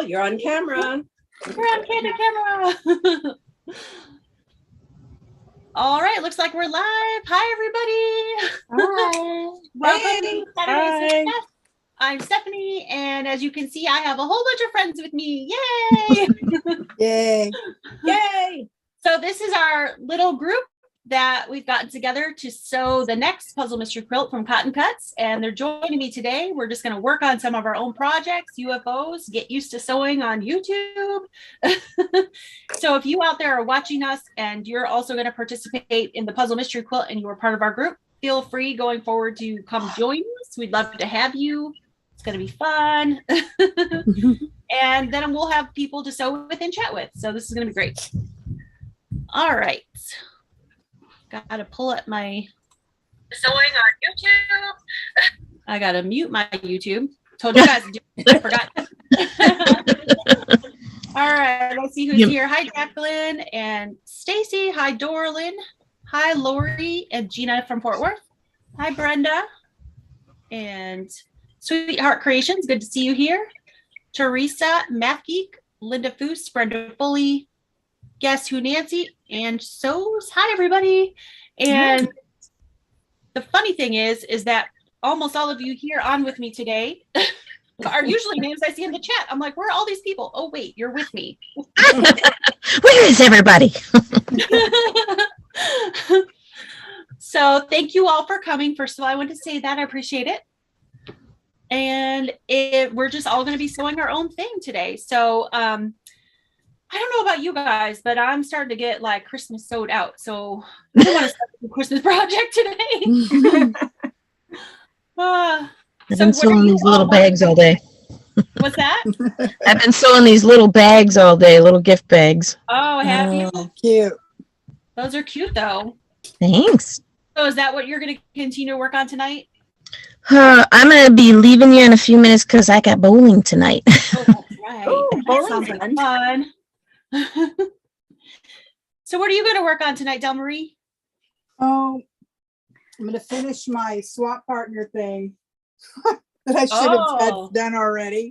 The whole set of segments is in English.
you're on camera. We're on camera. All right, looks like we're live. Hi, everybody. Hi. Welcome Hey. to Saturday Hi. Success. I'm Stephanie, and as you can see, I have a whole bunch of friends with me. Yay! Yay. Yay. So this is our little group that we've gotten together to sew the next puzzle mystery quilt from Cotton Cuts, and they're joining me today. We're just going to work on some of our own projects, UFOs, get used to sewing on YouTube. So if you out there are watching us and you're also going to participate in the puzzle mystery quilt and you are part of our group, feel free going forward to come join us. We'd love to have you. It's going to be fun. And then we'll have people to sew with and chat with. So this is going to be great. All right. Got to pull up my sewing on YouTube. I got to mute my YouTube. Told you guys to do it. I forgot. All right. Let's see who's here. Hi, Jacqueline and Stacy. Hi, Dorlin. Hi, Lori and Gina from Fort Worth. Hi, Brenda. And Sweetheart Creations. Good to see you here. Teresa, Math Geek, Linda Foose, Brenda Foley, Guess Who Nancy, and Sews. Hi, everybody. And the funny thing is that almost all of you here on with me today are usually names I see in the chat. I'm like, where are all these people? Oh, wait, you're with me. Where is everybody? So thank you all for coming. First of all, I want to say that I appreciate it. And we're just all going to be sewing our own thing today. So I don't know about you guys, but I'm starting to get like Christmas sewed out. So I don't want to start a Christmas project today. I've been sewing these little bags all day. What's that? I've been sewing these little bags all day, little gift bags. Oh, have you? Cute. Those are cute though. Thanks. So is that what you're going to continue to work on tonight? I'm going to be leaving you in a few minutes because I got bowling tonight. Oh, that's right. Ooh, That sounds like fun. So what are you going to work on tonight, Del Marie? Oh, I'm going to finish my swap partner thing that I should have had done already.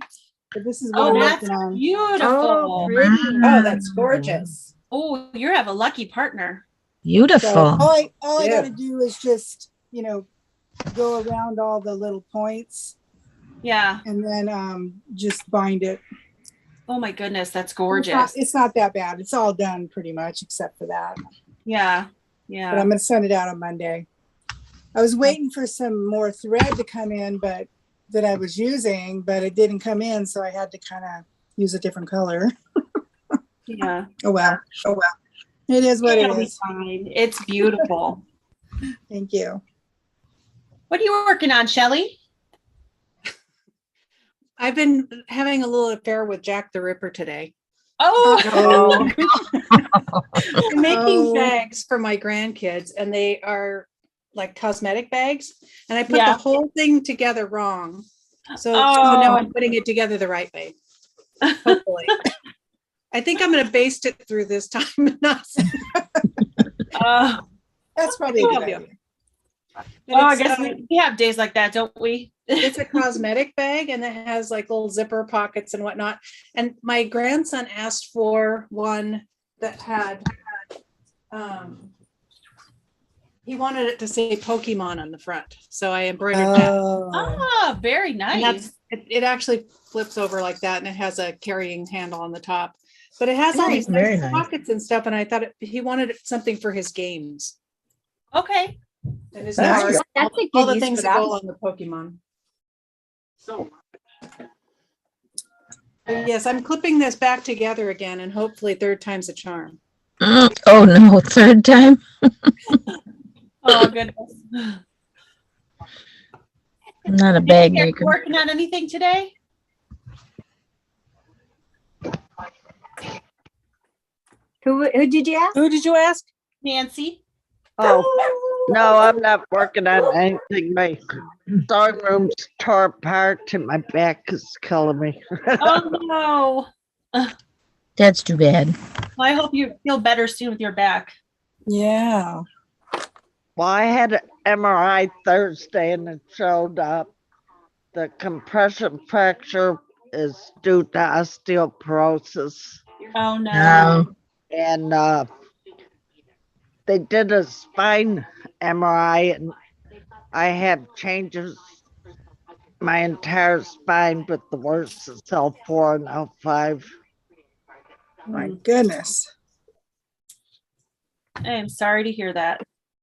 But this is what I'm that's working on. beautiful. Oh, that's gorgeous. Oh, you have a lucky partner. Beautiful. So all I Yeah. got to do is just, go around all the little points Yeah. and then just bind it. Oh my goodness, that's gorgeous. It's not that bad. It's all done pretty much except for that. Yeah. But Yeah. I'm going to send it out on Monday. I was waiting for some more thread to come in, but that I was using, but it didn't come in. So I had to kind of use a different color. Yeah. Oh, well. It is what it It'll be is. fine. It's beautiful. Thank you. What are you working on, Shelly? I've been having a little affair with Jack the Ripper today. Oh, I'm making Oh. bags for my grandkids, and they are like cosmetic bags. And I put Yeah. the whole thing together wrong. So Oh. now I'm putting it together the right way. Hopefully. I think I'm going to baste it through this time. That's probably a good love idea. you. I guess we have days like that, don't we? It's a cosmetic bag, and it has like little zipper pockets and whatnot. And my grandson asked for one that had, he wanted it to say Pokemon on the front. So I embroidered that. Oh, very And nice. it actually flips over like that, and it has a carrying handle on the top. But it has all these Very nice nice. pockets and stuff. And I thought he wanted something for his games. Okay. And his That's cards, good. That's a all good the use things for that that. go on the Pokemon. So yes, I'm clipping this back together again, and hopefully third time's a charm. Oh no, third time. Oh, goodness. I'm not a bag Are you maker. working on anything today? Who did you ask? Who did you ask? Nancy? Oh, no, I'm not working on anything. My sewing room's tore apart and my back is killing me. Oh, no. That's too bad. Well, I hope you feel better soon with your back. Yeah. Well, I had an MRI Thursday and it showed up the compression fracture is due to osteoporosis. Oh no. No. And they did a spine MRI, and I have changes my entire spine, but the worst is L4 and L5. My goodness. I am sorry to hear that.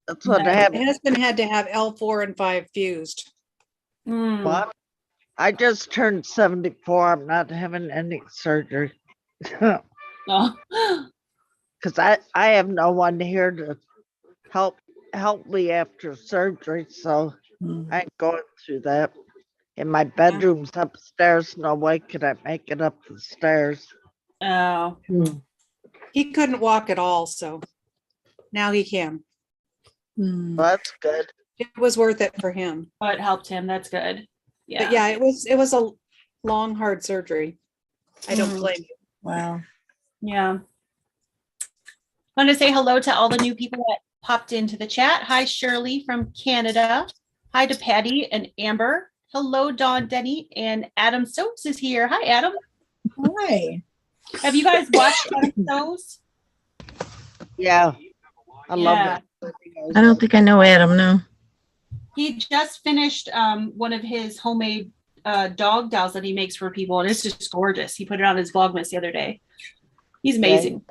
That's what My happened. husband had to have L4 and 5 fused. Mm. What? I just turned 74. I'm not having any surgery. Oh. Because I have no one here to help me after surgery, so Hmm. I ain't going through that. And my bedroom's upstairs. No way could I make it up the stairs. Oh. He couldn't walk at all, so now he can. Hmm. Well, that's good. It was worth it for him. Oh, it helped him. That's good. Yeah. But yeah, it was a long, hard surgery. I don't Mhm. blame you. Wow. Yeah. I want to say hello to all the new people that popped into the chat. Hi, Shirley from Canada. Hi to Patty and Amber. Hello, Dawn Denny, and Adam Stokes is here. Hi, Adam. Hi. Have you guys watched Adam Stokes? Yeah. I Yeah. love it. I don't think I know Adam, no. He just finished one of his homemade dog dolls that he makes for people, and it's just gorgeous. He put it on his Vlogmas the other day. He's amazing.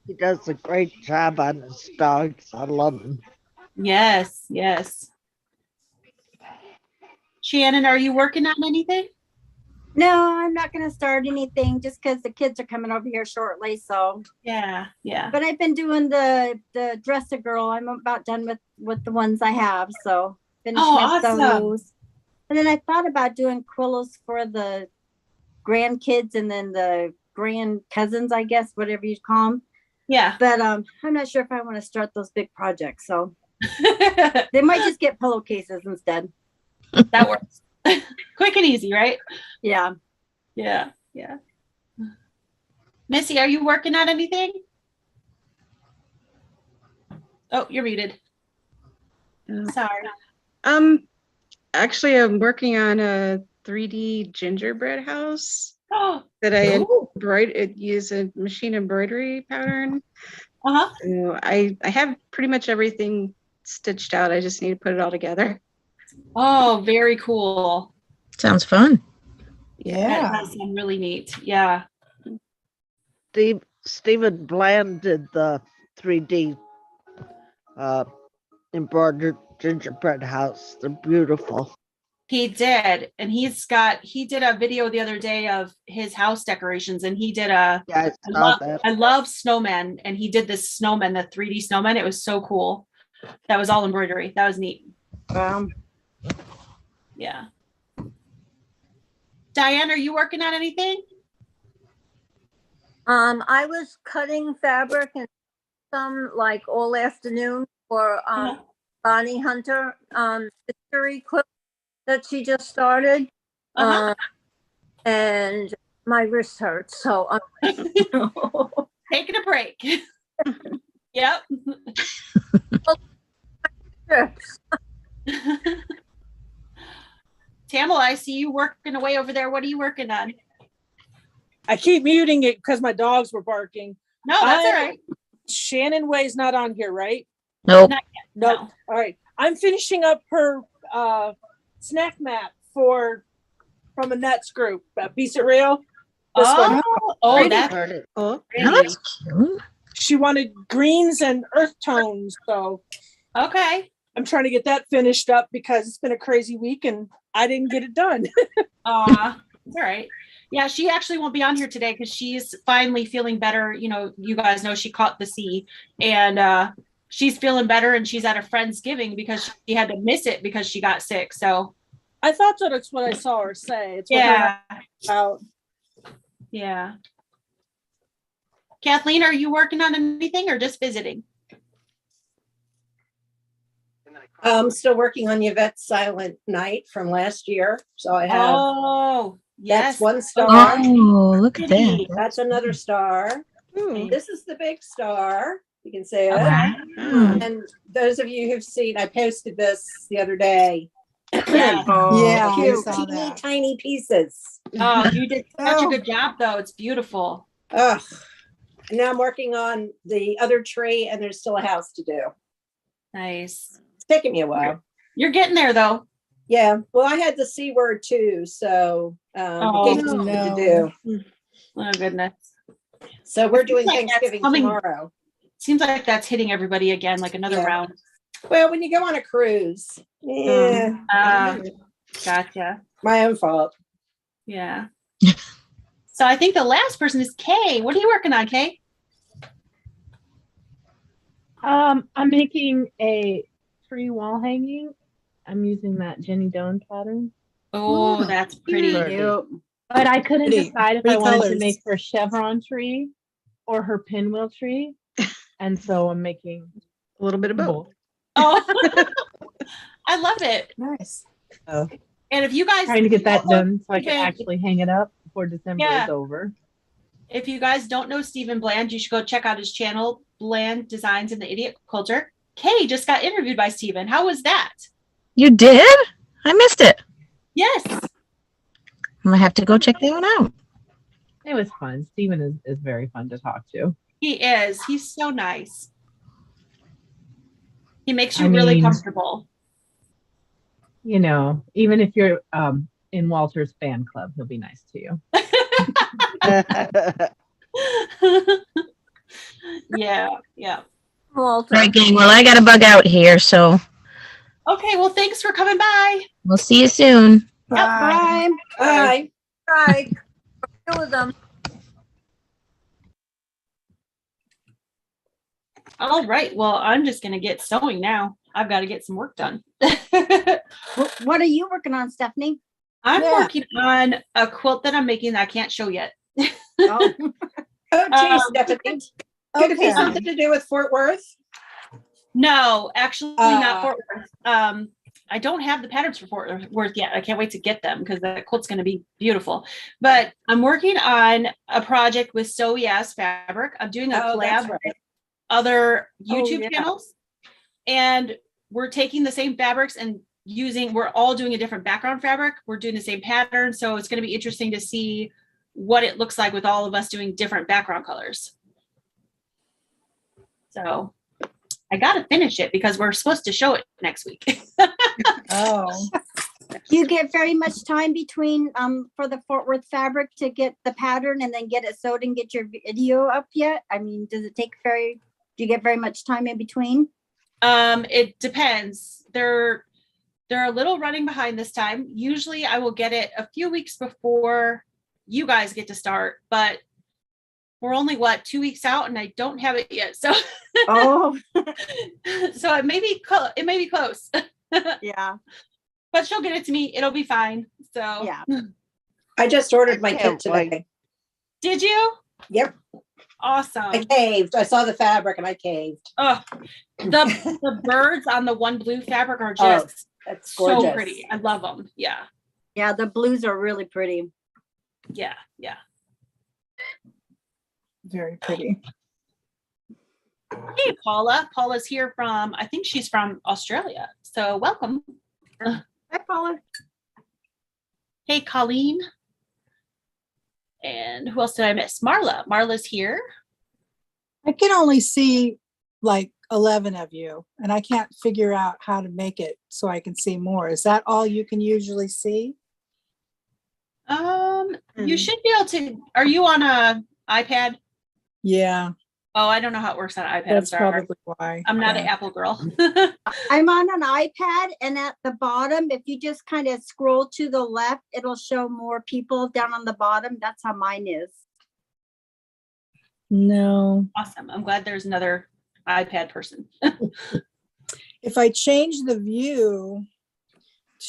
He does a great job on his dogs. I love him. Yes, yes. Shannon, are you working on anything? No, I'm not going to start anything just because the kids are coming over here shortly. So, Yeah, yeah. but I've been doing the dresser girl. I'm about done with the ones I have. So finished Oh, my awesome. those. And then I thought about doing quillos for the grandkids and then the grand cousins, I guess, whatever you call them. Yeah. But I'm not sure if I want to start those big projects. So they might just get pillowcases instead. That works. Quick and easy, right? Yeah. Yeah, yeah. Missy, are you working on anything? Oh, you're muted. Sorry. Actually, I'm working on a 3D gingerbread house Oh, that I Ooh. use a machine embroidery pattern. uh-huh. So I have pretty much everything stitched out. I just need to put it all together. Oh, very cool. Sounds fun. That Yeah. does sound really neat. Yeah. Stephen Bland did the 3D embroidered gingerbread house. They're beautiful. He did. And he did a video the other day of his house decorations, and he did Yeah, I saw that. I love snowmen, and he did this snowman, the 3D snowman. It was so cool. That was all embroidery. That was neat. Yeah. Diane, are you working on anything? I was cutting fabric and some like all afternoon for Bonnie Hunter mystery quilt that she just started. Uh-huh. And my wrist hurts, so Taking a break. Yep. Tamala, I see you working away over there. What are you working on? I keep muting it because my dogs were barking. No, that's all right. Shannon Way's not on here, right? Nope. Not yet. Nope. No. All right. I'm finishing up her snack map from a nuts group. Be surreal. This one. Oh, that's Heard it. Oh, Oh, that's cute. She wanted greens and earth tones, so okay. I'm trying to get that finished up because it's been a crazy week and I didn't get it done. It's all right. Yeah, she actually won't be on here today because she's finally feeling better. You know, you guys know she caught the C, and she's feeling better, and she's at a friend's giving because she had to miss it because she got sick. So I thought that's what I saw her say. It's what yeah, out. yeah. Kathleen, are you working on anything or just visiting? I'm still working on Yvette's Silent Night from last year. So I have, Oh, yes. that's one star. Oh, look at that. That's another star. ooh. This is the big star. You can see it. Okay. Ah. And those of you who've seen, I posted this the other day. Yeah. Yeah, I Cute, saw teeny that. tiny pieces. Oh, you did such a Oh. good job, though. It's beautiful. Ugh. And now I'm working on the other tree, and there's still a house to do. Nice. It's taking me a while. You're getting there, though. Yeah. Well, I had the C word too, so Oh, it gave me something no. to do. Oh, goodness. So we're doing Like that's Thanksgiving coming- tomorrow. Seems like that's hitting everybody again, like another Yeah. round. Well, when you go on a cruise, yeah, Gotcha. my own fault. Yeah. So I think the last person is Kay. What are you working on, Kay? I'm making a tree wall hanging. I'm using that Jenny Doan pattern, Oh, that's pretty. but I couldn't Pretty- decide if I pretty wanted to colors. make her chevron tree or her pinwheel tree, and so I'm making A little bit of both. both. Oh, I love it. Nice. And if you guys Trying to get that don't know done so I can Stephen- actually hang it up before December Yeah. is over. If you guys don't know Stephen Bland, you should go check out his channel, Bland Designs in the Idiot Culture. Kay just got interviewed by Stephen. How was that? You did? I missed it. Yes. I'm gonna have to go check that one out. It was fun. Steven is very fun to talk to. He is. He's so nice. He makes you I really mean- comfortable. You know, even if you're in Walter's fan club, he'll be nice to you. Yeah, yeah. Walter. All right, gang. Well, I gotta bug out here, so Okay, well, thanks for coming by. we'll see you soon. Yep, Bye. Bye. Right. Two of them. All right. Well, I'm just gonna get sewing now. I've got to get some work done. What are you working on, Stephanie? I'm Yeah. working on a quilt that I'm making that I can't show yet. Oh, Oh, geez, Stephanie. Could it be Okay. something to do with Fort Worth? No, actually not Uh. Fort Worth. I don't have the patterns for Fort Worth yet. I can't wait to get them because that quilt's going to be beautiful. But I'm working on a project with So Yes Fabric. I'm doing a Oh, that's collab right. with other YouTube yeah. channels, and we're taking the same fabrics and we're all doing a different background fabric. We're doing the same pattern, so it's going to be interesting to see what it looks like with all of us doing different background colors. So I got to finish it because we're supposed to show it next week. Oh, do you get very much time between for the Fort Worth fabric to get the pattern and then get it sewed and get your video up yet? I mean, do you get very much time in between? It depends. They're a little running behind this time. Usually I will get it a few weeks before you guys get to start, but we're only 2 weeks out and I don't have it yet. So Oh, so it may be close. yeah. But she'll get it to me. It'll be fine. So Yeah. I just ordered my kit can't wait. today. Did you? Yep. Awesome. I caved. I saw the fabric and I caved. Oh, the birds on the one blue fabric are Oh, just That's gorgeous. so pretty. I love them. Yeah. Yeah, the blues are really pretty. Yeah. Yeah. very pretty. Hey, Paula. Paula's here from, I think she's from Australia. So welcome. Hi, Paula. Hey, Colleen. And who else did I miss? Marla. Marla's here. I can only see like 11 of you, and I can't figure out how to make it so I can see more. Is that all you can usually see? You should be able to, are you on a iPad? Yeah, Oh, I don't know how it works on iPad. I'm that's sorry. probably why. I'm not Yeah. an Apple girl. I'm on an iPad, and at the bottom, if you just kind of scroll to the left, it'll show more people down on the bottom. That's how mine is. No. Awesome. I'm glad there's another iPad person. If I change the view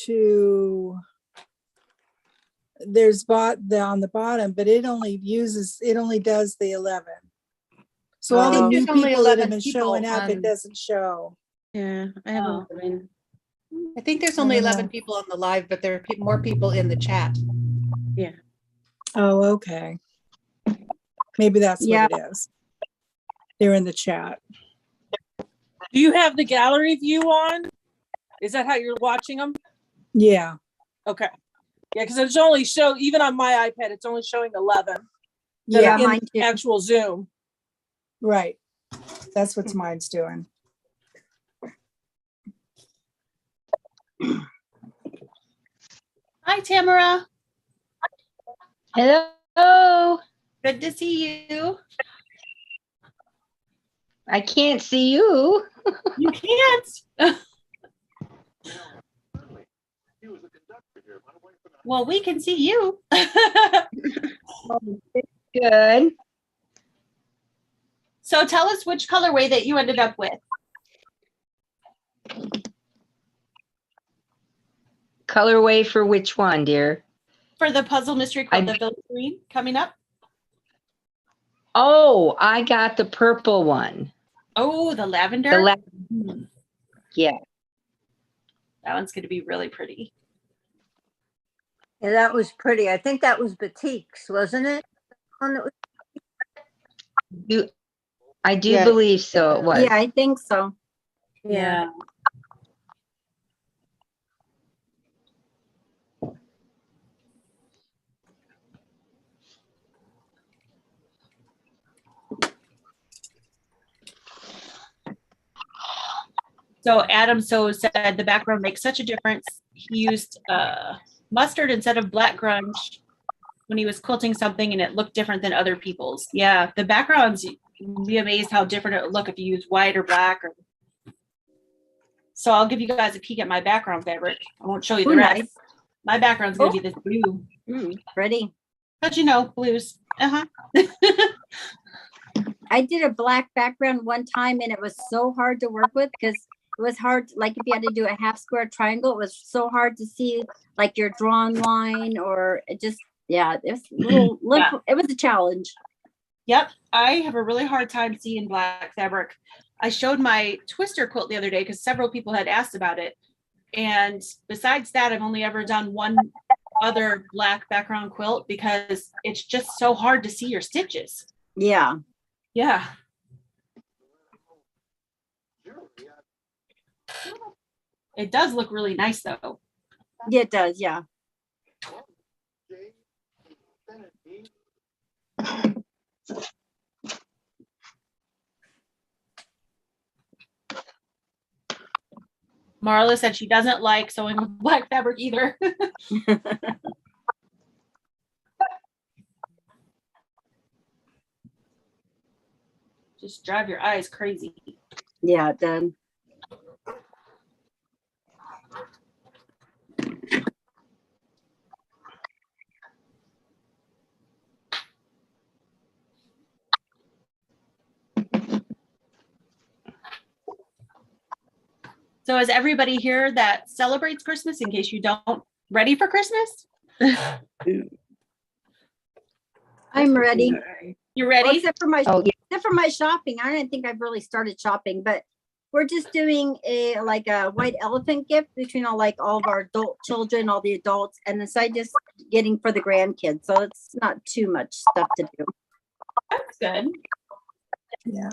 to there's on the bottom, but it only does the 11. So all the Oh. new There's only people that 11 have been people showing up, it on- doesn't show. Yeah, I have Oh. 11. I think there's only I don't know. 11 people on the live, but there are more people in the chat. Oh, okay. Maybe that's Yeah. what it is. They're in the chat. Do you have the gallery view on? Is that how you're watching them? Yeah. Okay. Yeah, because it's only even on my iPad, it's only showing 11. Yeah, In mine too. actual Zoom. Right. That's what mine's doing. Hi, Tamara. Hello. Good to see you. I can't see you. You can't. Well, we can see you. Good. So tell us which colorway that you ended up with. Colorway for which one, dear? For the puzzle mystery quilt, the Philly green coming up. Oh, I got the purple one. Oh, the lavender. Yeah. That one's going to be really pretty. Yeah, that was pretty. I think that was Batiks, wasn't it? I do believe so. It was. Yeah, I think so. Yeah. So Adam said the background makes such a difference. He used mustard instead of black grunge when he was quilting something, and it looked different than other people's. Yeah, the backgrounds, you'd be amazed how different it would look if you use white or black. So I'll give you guys a peek at my background fabric. I won't show you the rest. Nice. My background's going to be this blue. Pretty. But you know, blues. I did a black background one time and it was so hard to work with because it was hard, like if you had to do a half square triangle, it was so hard to see like your drawn line, or it just, it was it was a challenge. Yep, I have a really hard time seeing black fabric. I showed my twister quilt the other day because several people had asked about it. And besides that, I've only ever done one other black background quilt because it's just so hard to see your stitches. Yeah. Yeah. It does look really nice though. Yeah, it does. Yeah. Marla said she doesn't like sewing with black fabric either. Just drive your eyes crazy. Yeah, it did. So is everybody here that celebrates Christmas, in case you don't, ready for Christmas? I'm ready. You ready? Well, except for my shopping. I don't think I've really started shopping, but we're just doing a white elephant gift between all of our adult children, all the adults, and the side just getting for the grandkids. So it's not too much stuff to do. That's good. Yeah.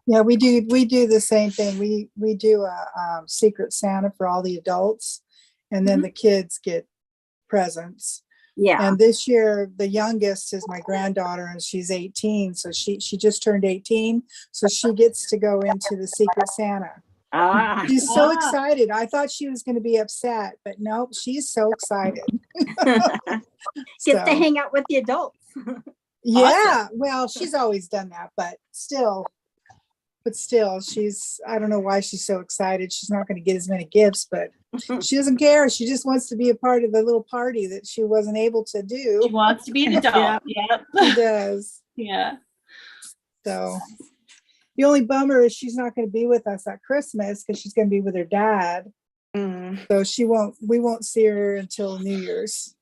Yeah, we do the same thing. We do a Secret Santa for all the adults, and then the kids get presents. Yeah. And this year, the youngest is my granddaughter, and she's 18. So she just turned 18. So she gets to go into the Secret Santa. She's so excited. I thought she was going to be upset, but nope, she's so excited. Gets to hang out with the adults. Yeah. Awesome. Well, she's always done that, but still, I don't know why she's so excited. She's not going to get as many gifts, but she doesn't care. She just wants to be a part of the little party that she wasn't able to do. She wants to be an adult. Yep. She does. Yeah. So the only bummer is she's not going to be with us at Christmas because she's going to be with her dad. So we won't see her until New Year's.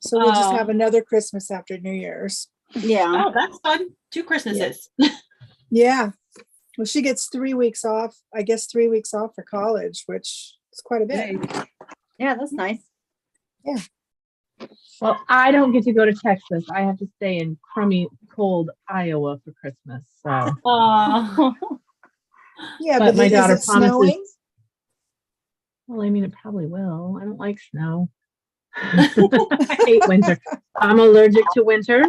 So we'll just have another Christmas after New Year's. Yeah. Oh, that's fun. 2 Christmases. Yeah. Well, she gets 3 weeks off, I guess 3 weeks off for college, which is quite a bit. Yeah, that's nice. Yeah. Well, I don't get to go to Texas. I have to stay in crummy, cold Iowa for Christmas. So. Oh. Yeah, but my daughter is it snowing? Well, I mean, it probably will. I don't like snow. I hate winter. I'm allergic to winter.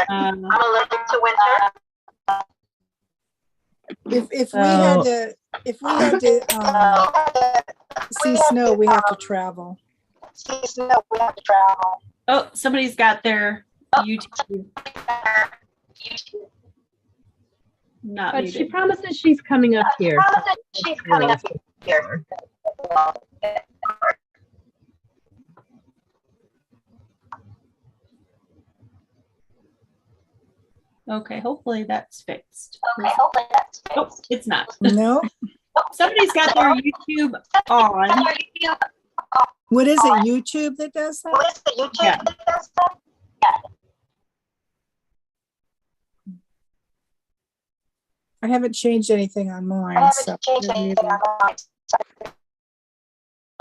I'm allergic to winter. If we had to see snow, we have to travel. Oh, somebody's got their YouTube. Not But muted. she promises she's coming up here. She's coming up here. Okay, hopefully that's fixed. Oh, it's not. No. Somebody's got their YouTube on. What is it? YouTube that does that? Yeah. I haven't changed anything on mine. So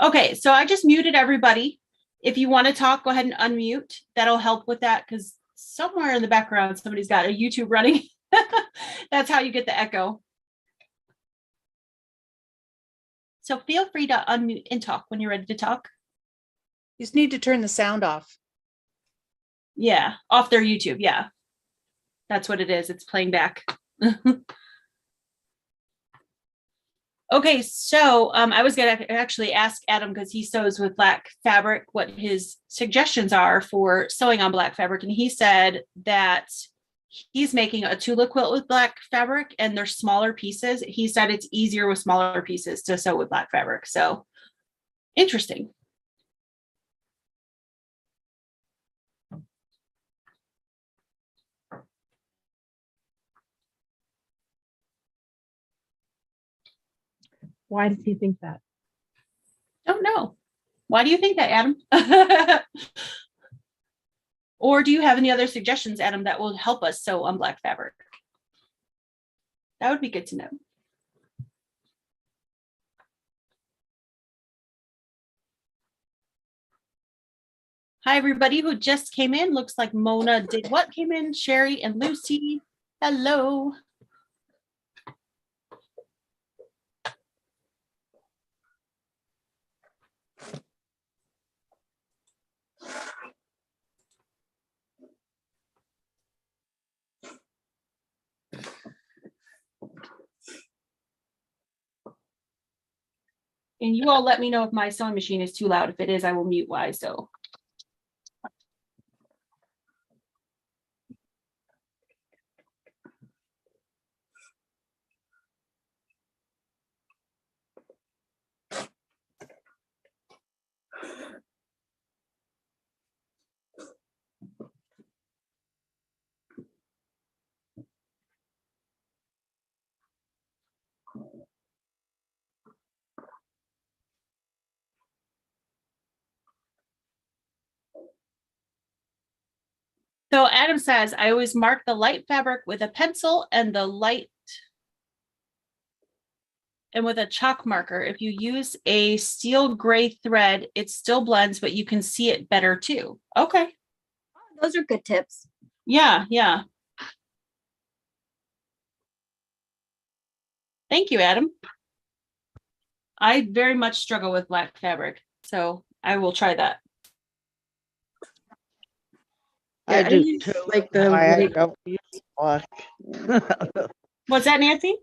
Okay, so I just muted everybody. If you want to talk, go ahead and unmute. That'll help with that because somewhere in the background, somebody's got a YouTube running. That's how you get the echo. So feel free to unmute and talk when you're ready to talk. You just need to turn the sound off. Yeah, off their YouTube. Yeah, that's what it is. It's playing back. Okay, so I was going to actually ask Adam, because he sews with black fabric, what his suggestions are for sewing on black fabric. And he said that he's making a Tula quilt with black fabric and they're smaller pieces. He said it's easier with smaller pieces to sew with black fabric. So interesting. Why does he think that? Don't know. Why do you think that, Adam? Or do you have any other suggestions, Adam, that will help us sew on black fabric? That would be good to know. Hi, everybody who just came in. Looks like Mona did what came in? Sherry and Lucy. Hello. And you all let me know if my sewing machine is too loud. If it is, I will mute while I sew. So Adam says, I always mark the light fabric with a pencil and the light and with a chalk marker. If you use a steel gray thread, it still blends, but you can see it better too. Okay. Those are good tips. Yeah, yeah. Thank you, Adam. I very much struggle with black fabric, so I will try that. I do use, too. like the I white- don't use black. What's that, Nancy?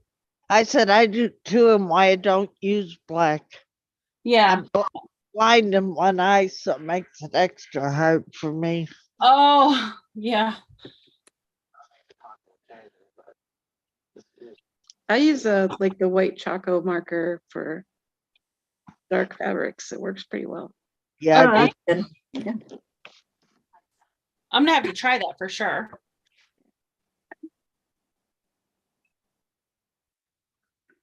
I said I do too, and why I don't use black. Yeah. I'm blind in one eye, so it makes it extra hard for me. Oh, yeah. I use like the white Choco marker for dark fabrics. It works pretty well. Yeah, All I right. do. Yeah. I'm gonna have to try that for sure.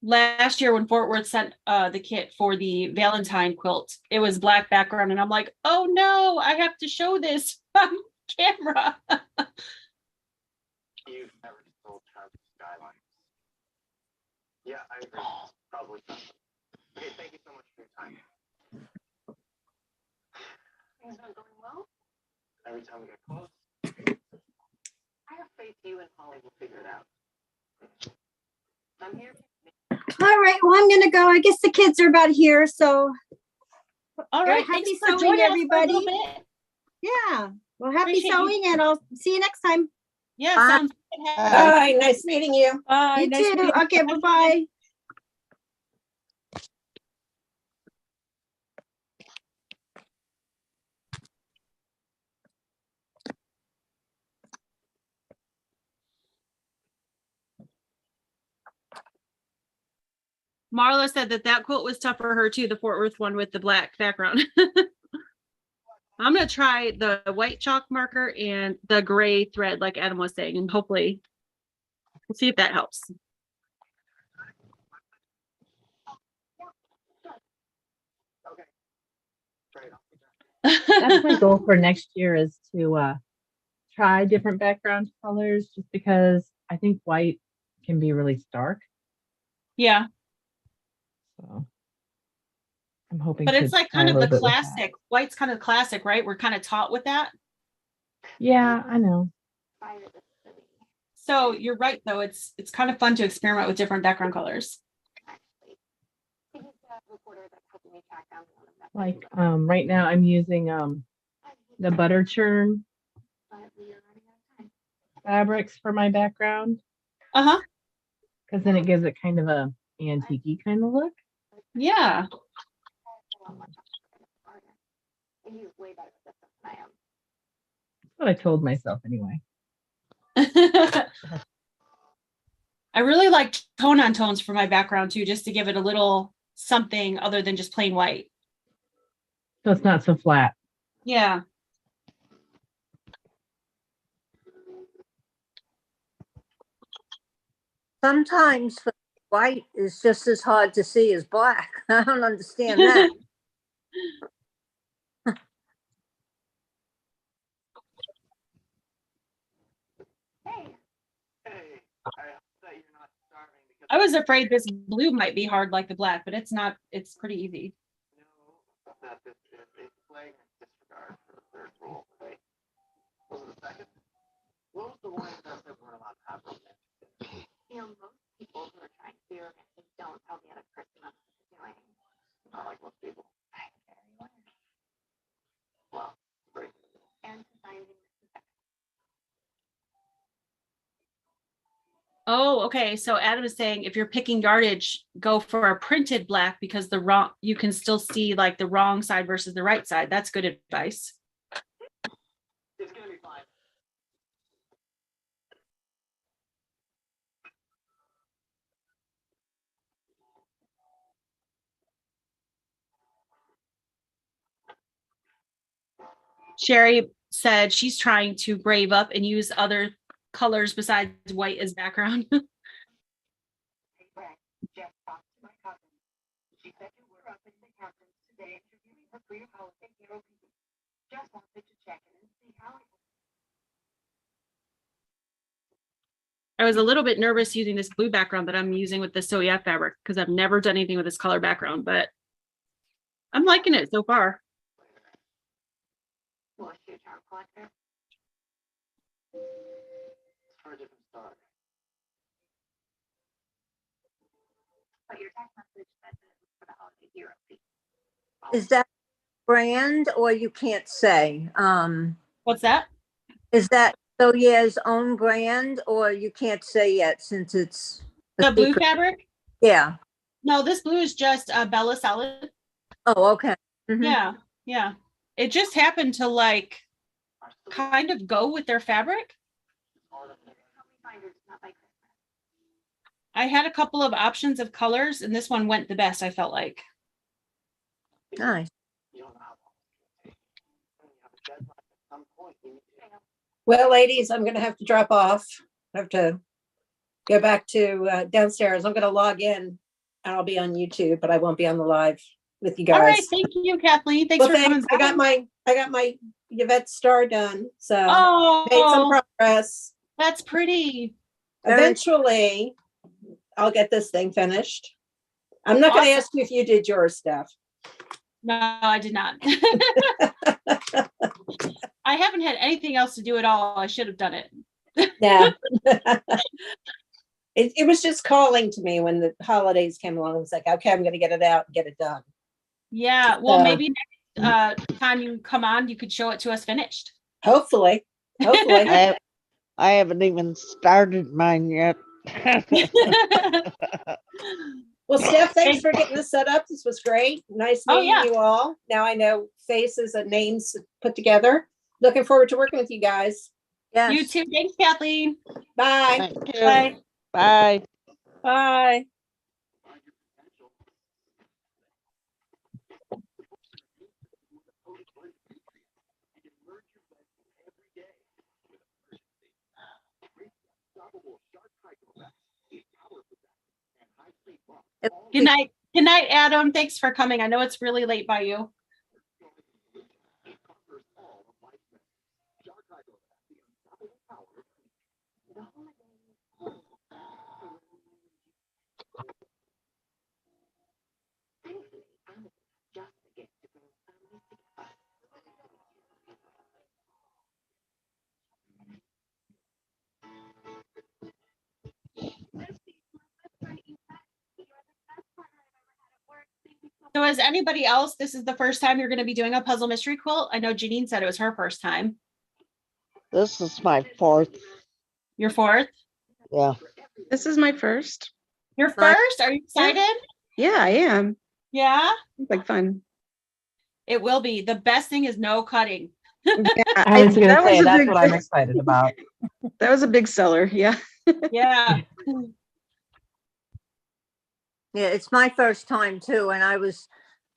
Last year when Fort Worth sent the kit for the Valentine quilt, it was black background and I'm like, oh no, I have to show this on camera. You've never sold Skylines. Yeah, I agree. Probably. Okay, thank you so much for your time. Things not going well? Every time we get close, I have faith you and Holly will figure it out. I'm here. All right, well, I'm gonna go. I guess the kids are about here, so All right, happy thanks for sewing, joining us for a everybody. little bit. Yeah, well, happy Appreciate you. sewing, and I'll see you next time. Yeah, Bye. sounds good. Bye, nice meeting you. Bye. You Nice too. meeting you. Okay, bye-bye. Marla said that quote was tough for her too, the Fort Worth one with the black background. I'm gonna try the white chalk marker and the gray thread like Adam was saying, and hopefully we'll see if that helps. That's my goal for next year is to try different background colors just because I think white can be really stark. Yeah, So I'm hoping but to it's like try kind a of the little bit with that. classic. White's kind of classic, right? We're kind of taught with that. Yeah, I know. So you're right, though. It's kind of fun to experiment with different background colors. Like right now I'm using the butter churn fabrics for my background. Uh-huh. Because then it gives it kind of a antique kind of look. Yeah. That's what I told myself anyway. I really like tone on tones for my background too, just to give it a little something other than just plain white. So it's not so flat. Yeah. Sometimes white is just as hard to see as black. I don't understand that. I was afraid this blue might be hard like the black, but it's not. It's pretty easy. Oh, okay. So Adam is saying if you're picking yardage, go for a printed black because you can still see like the wrong side versus the right side. That's good advice. It's gonna be fine. Sherry said she's trying to brave up and use other colors besides white as background. I was a little bit nervous using this blue background that I'm using with the Soya fabric because I've never done anything with this color background, but I'm liking it so far. Is that brand or you can't say? What's that? Is that Soye's own brand or you can't say yet since it's a The blue secret? fabric? Yeah. No, this blue is just a Bella Salad. Oh, okay. Mhm. Yeah, yeah. It just happened to like kind of go with their fabric. I had a couple of options of colors and this one went the best, I felt like. Nice. Well, ladies, I'm gonna have to drop off. I have to go back to downstairs. I'm gonna log in and I'll be on YouTube, but I won't be on the live with you guys. All right, thank you, Kathleen. Thanks Well, for coming. I got my Yvette star done, so made some Oh, progress. that's pretty. Eventually, I'll get this thing finished. I'm not going to Awesome. ask you if you did yours, Steph. No, I did not. I haven't had anything else to do at all. I should have done it. Yeah. It was just calling to me when the holidays came along. I was like, okay, I'm going to get it out and get it done. Yeah. Well, maybe next time you come on, you could show it to us finished. Hopefully. I haven't even started mine yet. Well, Steph, thanks for getting this set up. This was great. Nice meeting you all. Now I know faces and names put together. Looking forward to working with you guys. Yes. You too. Thanks, Kathleen. Bye. Thank you. Bye. Bye. Bye. Good night. Good night, Adam. Thanks for coming. I know it's really late by you. So as anybody else, this is the first time you're going to be doing a puzzle mystery quilt? I know Janine said it was her first time. This is my fourth. Your fourth? Yeah. This is my first. Your first? Are you excited? Yeah, I am. Yeah? It's like fun. It will be. The best thing is no cutting. I was going to say, that's what I'm big- excited about. That was a big seller. Yeah. Yeah. Yeah, it's my first time too, and I was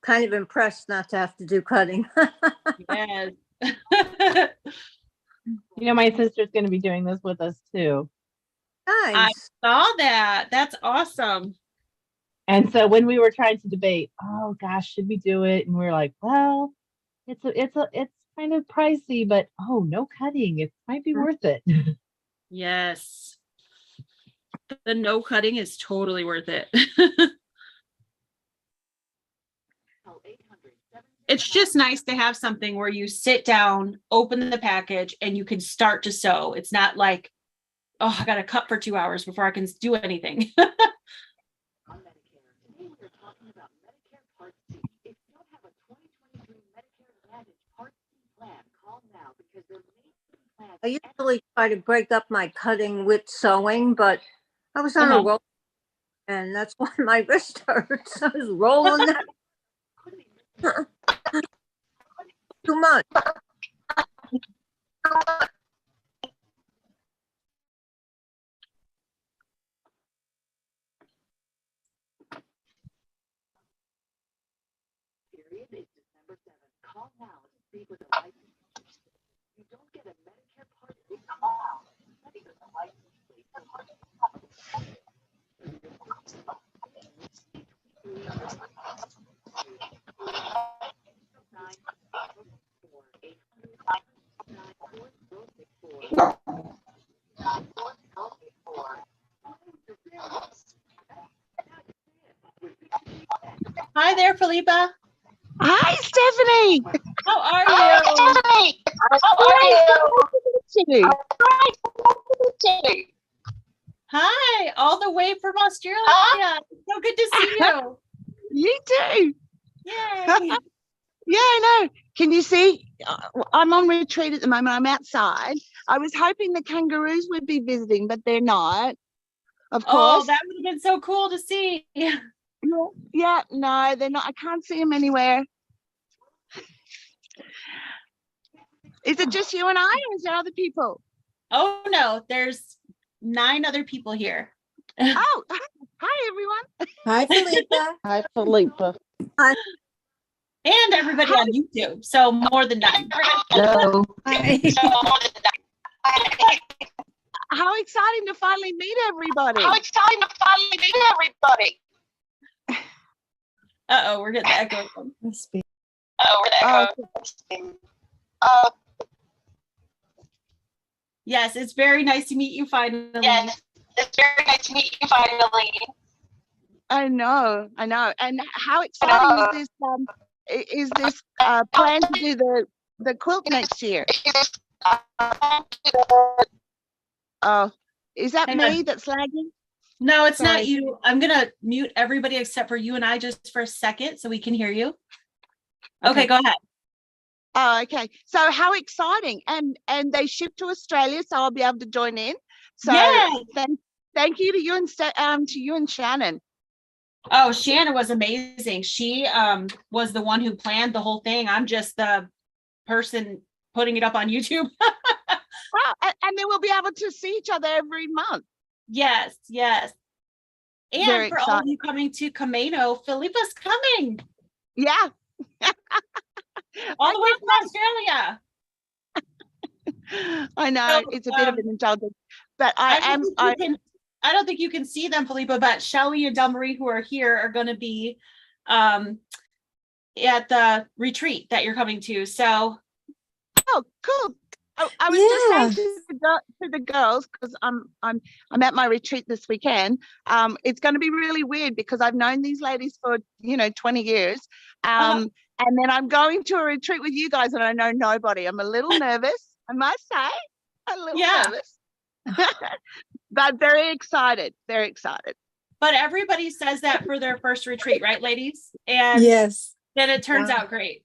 kind of impressed not to have to do cutting. Yes. You know, my sister's going to be doing this with us too. Nice. I saw that. That's awesome. And so when we were trying to debate, oh gosh, should we do it? And we were like, well, it's kind of pricey, but oh, no cutting. It might be worth it. Yes. The no cutting is totally worth it. It's just nice to have something where you sit down, open the package, and you can start to sew. It's not like, oh, I got to cut for 2 hours before I can do anything. I usually try to break up my cutting with sewing, but I was on a roll, and that's why my wrist hurts. I was rolling that too much. Hi there, Felipa. Hi, Stephanie. How are you? Hi, all the way from Australia. So good to see you. You too. Yay. Yeah, I know. Can you see? I'm on retreat at the moment. I'm outside. I was hoping the kangaroos would be visiting, but they're not. Of course. Oh, that would have been so cool to see. Yeah, no, they're not. I can't see them anywhere. Is it just you and I, or is there other people? Oh, no, there's 9 other people here. Oh, hi, everyone. Hi, Felipa. Hi, Felipa. Hi. And everybody on YouTube. So more than 9. Hello. How exciting to finally meet everybody. Uh-oh, we're getting the echo. Yes, it's very nice to meet you finally. I know. And how exciting is this plan to do the quilt next year? Oh, is that Hang me on. that's lagging? No, it's not Sorry. you. I'm gonna mute everybody except for you and I just for a second so we can hear you. Okay, go ahead. Oh, okay. So how exciting. And they ship to Australia, so I'll be able to join in. So Yay! thank you to you and Shannon. Oh, Shannon was amazing. She was the one who planned the whole thing. I'm just the person putting it up on YouTube. Wow, and then we'll be able to see each other every month. Yes, yes. And Very for all of exciting. you coming to Camino, Felipa's coming Yeah. all the way from Australia. I know So, it's a bit of an indulgence, but I don't think you can see them, Felipa, but Shelly and Del Marie, who are here, are going to be at the retreat that you're coming to. So, oh, cool. I was just saying to the girls, because I'm at my retreat this weekend. It's going to be really weird because I've known these ladies for 20 years, and then I'm going to a retreat with you guys, and I know nobody. I'm a little nervous, I must say, a little nervous, but very excited, very excited. But everybody says that for their first retreat, right, ladies? And yes, then it turns out great.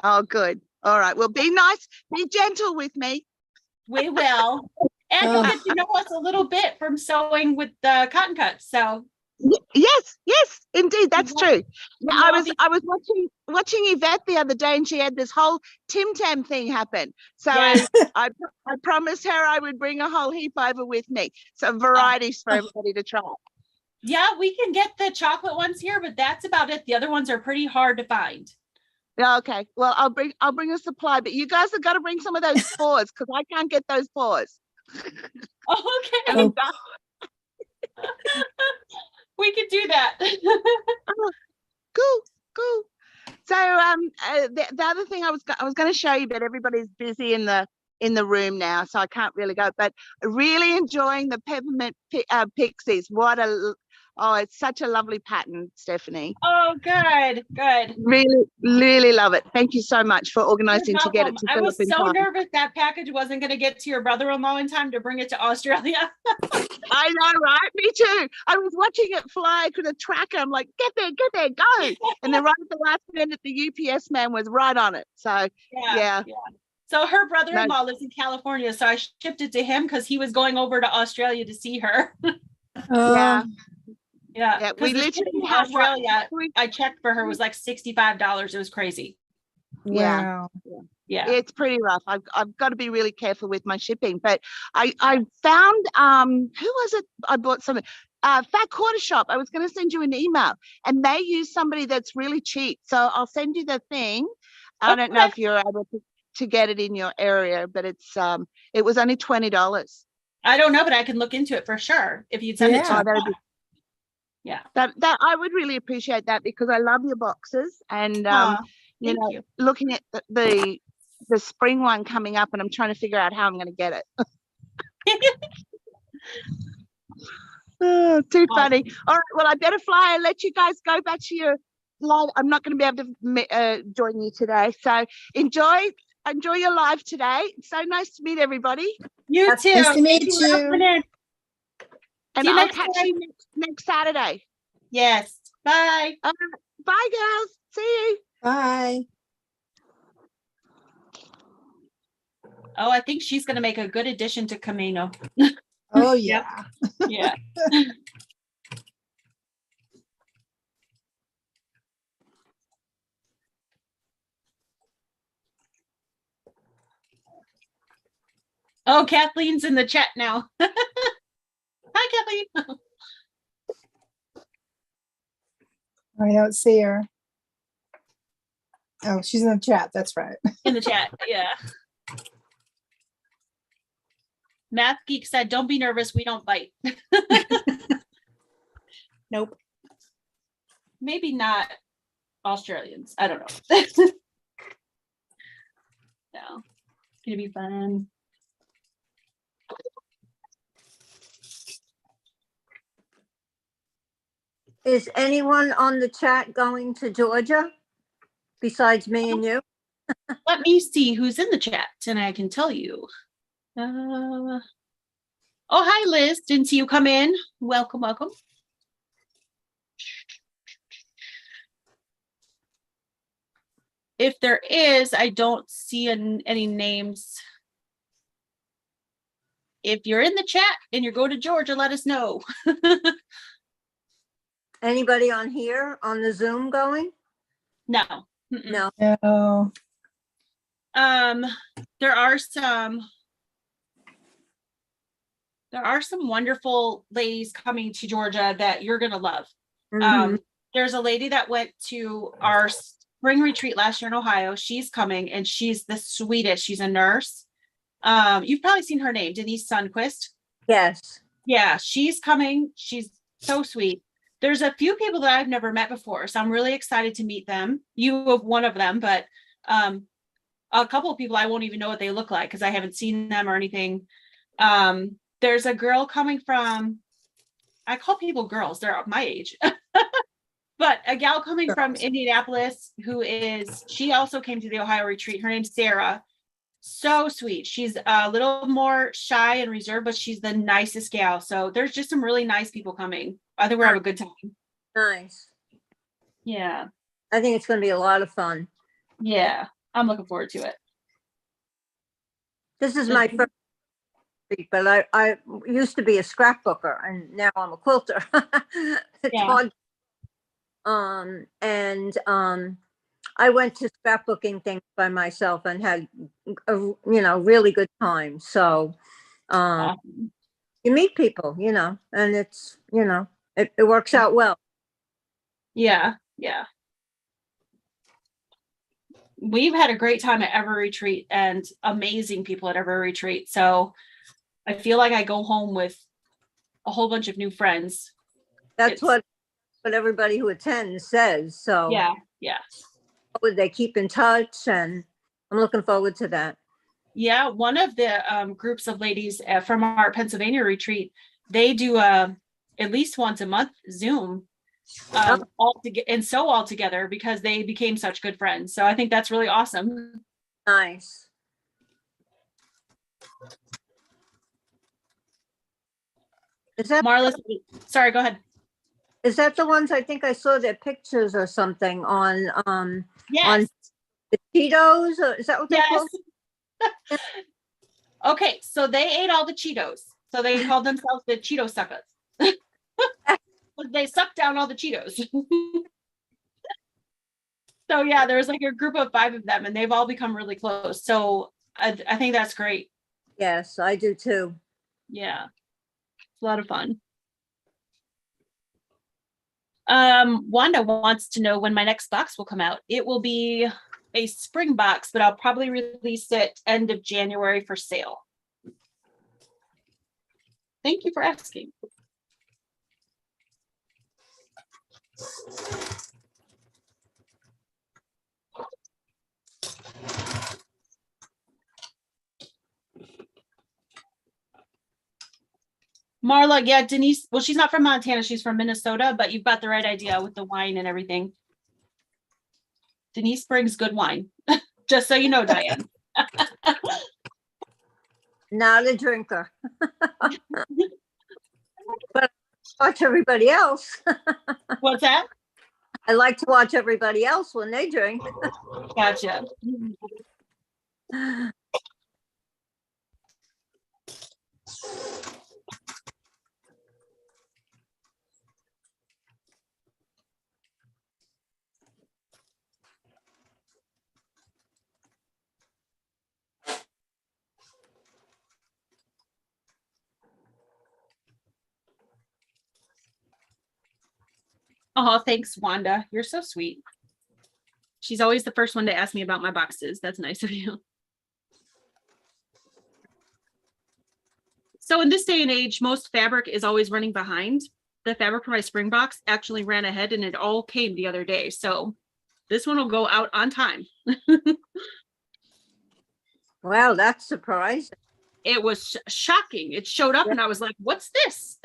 Oh, good. All right. Well, be nice, be gentle with me. We will. And you'll get to know us a little bit from sewing with the cotton cuts. So yes, indeed, that's true. I was watching Yvette the other day, and she had this whole Tim Tam thing happen. So I promised her I would bring a whole heap over with me. So varieties for everybody to try. Yeah, we can get the chocolate ones here, but that's about it. The other ones are pretty hard to find. Yeah, okay. Well, I'll bring a supply, but you guys have got to bring some of those paws because I can't get those paws. Okay. We could do that. Cool. So the other thing I was going to show you, but everybody's busy in the room now, so I can't really go. But really enjoying the peppermint pixies. It's such a lovely pattern, Stephanie. Oh, good. Really love it. Thank you so much for organizing to get it to I was Philip in so time. nervous that package wasn't going to get to your brother-in-law in time to bring it to Australia. I know, right? Me too. I was watching it fly with a tracker. I'm like, get there, go. And then right at the last minute, the UPS man was right on it. So, yeah. So her brother-in-law lives in California, so I shipped it to him because he was going over to Australia to see her. Yeah. We literally had Australia. I checked for her, was like $65. It was crazy. Yeah. Yeah. It's pretty rough. I've got to be really careful with my shipping. But I found who was it? I bought something. Fat Quarter Shop. I was going to send you an email, and they use somebody that's really cheap. So I'll send you the thing. I don't know if you're able to get it in your area, but it was only $20. I don't know, but I can look into it for sure if you'd send it to me. Yeah, that I would really appreciate that because I love your boxes, and you. Looking at the spring one coming up, and I'm trying to figure out how I'm going to get it. Too funny. All right, well, I better fly and let you guys go back to your live. I'm not going to be able to join you today, so enjoy your live today. It's so nice to meet everybody. You too. Nice to meet you. And I'll catch you next Saturday. Yes. Bye. Bye, girls. See you. Bye. Oh, I think she's going to make a good addition to Camino. Oh, yeah. Yeah. Oh, Kathleen's in the chat now. Hi, Kathleen. I don't see her. Oh, she's in the chat. That's right. In the chat, yeah. Math Geek said, don't be nervous. We don't bite. Nope. Maybe not Australians. I don't know. No. It's going to be fun. Is anyone on the chat going to Georgia besides me and you? Let me see who's in the chat and I can tell you. Oh, hi, Liz. Didn't see you come in. Welcome, welcome. If there is, I don't see any names. If you're in the chat and you're going to Georgia, let us know. Anybody on here on the Zoom going? No. No. No. There are some wonderful ladies coming to Georgia that you're gonna love. Mhm. There's a lady that went to our spring retreat last year in Ohio. She's coming and she's the sweetest. She's a nurse. You've probably seen her name, Denise Sundquist. Yes. Yeah, she's coming. She's so sweet. There's a few people that I've never met before, so I'm really excited to meet them. You have one of them, but a couple of people I won't even know what they look like because I haven't seen them or anything. There's a girl coming from, I call people girls, they're my age, but a gal coming from Indianapolis she also came to the Ohio retreat. Her name's Sarah. So sweet. She's a little more shy and reserved, but she's the nicest gal. So there's just some really nice people coming. I think we're having a good time. Nice. Yeah. I think it's going to be a lot of fun. Yeah. I'm looking forward to it. This is my first retreat, but I used to be a scrapbooker and now I'm a quilter. It's Yeah. hard. I went to scrapbooking things by myself and had a really good time. So you meet people, and it's it works out well. Yeah. Yeah. We've had a great time at every retreat and amazing people at every retreat. So I feel like I go home with a whole bunch of new friends. That's what everybody who attends says. So yeah. Would they keep in touch? And I'm looking forward to that. Yeah, one of the groups of ladies from our Pennsylvania retreat, they do at least once a month Zoom all together because they became such good friends. So I think that's really awesome. Nice. Is that Marla? Sorry, go ahead. Is that the ones I think I saw their pictures or something on on the Cheetos? Or is that what they're called? Okay, so they ate all the Cheetos. So they called themselves the Cheeto suckers. They sucked down all the Cheetos. So yeah, there's like a group of 5 of them and they've all become really close. So I think that's great. Yes, I do too. Yeah, it's a lot of fun. Wanda wants to know when my next box will come out. It will be a spring box, but I'll probably release it end of January for sale. Thank you for asking. Marla, yeah, Denise, well, she's not from Montana, she's from Minnesota, but you've got the right idea with the wine and everything. Denise brings good wine, just so you know, Diane. Not a drinker. But watch everybody else. What's that? I like to watch everybody else when they drink. Gotcha. Oh, thanks, Wanda. You're so sweet. She's always the first one to ask me about my boxes. That's nice of you. So in this day and age, most fabric is always running behind. The fabric for my spring box actually ran ahead and it all came the other day. So this one will go out on time. Wow, that's surprising. It was shocking. It showed up and I was like, what's this?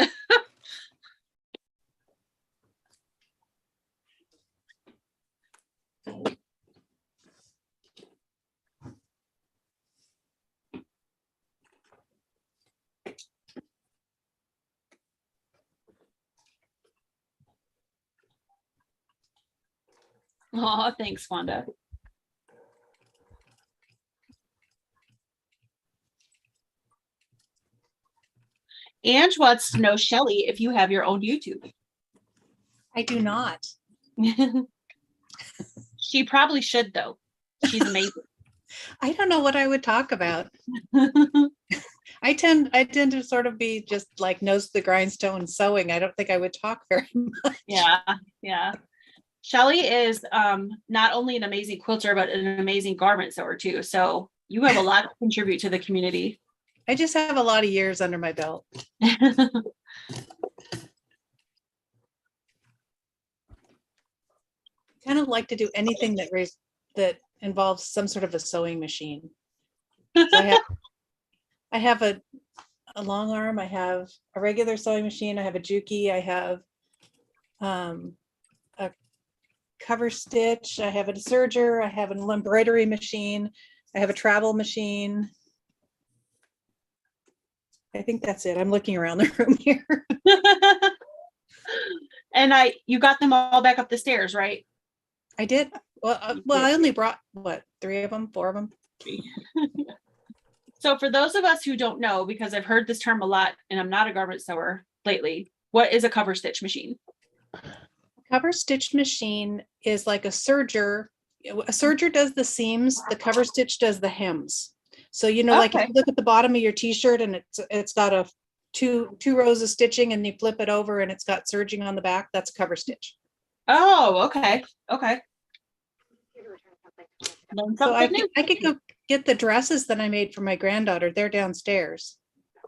Oh, thanks, Wanda. Ange wants to know, Shelly, if you have your own YouTube. I do not. She probably should, though. She's amazing. I don't know what I would talk about. I tend to sort of be just like nose to the grindstone sewing. I don't think I would talk very much. Yeah. Shelly is not only an amazing quilter, but an amazing garment sewer too. So you have a lot to contribute to the community. I just have a lot of years under my belt. Kind of like to do anything that involves some sort of a sewing machine. So I have a long arm, I have a regular sewing machine, I have a Juki, I have a cover stitch, I have a serger, I have an embroidery machine, I have a travel machine. I think that's it. I'm looking around the room here. And you got them all back up the stairs, right? I did. Well, I only brought what, 3 of them, 4 of them. So for those of us who don't know, because I've heard this term a lot and I'm not a garment sewer lately, what is a cover stitch machine? Cover stitch machine is like a serger. A serger does the seams, the cover stitch does the hems. So, like if you look at the bottom of your t-shirt and it's got two rows of stitching and you flip it over and it's got serging on the back, that's a cover stitch. Oh, okay. So I could go get the dresses that I made for my granddaughter. They're downstairs.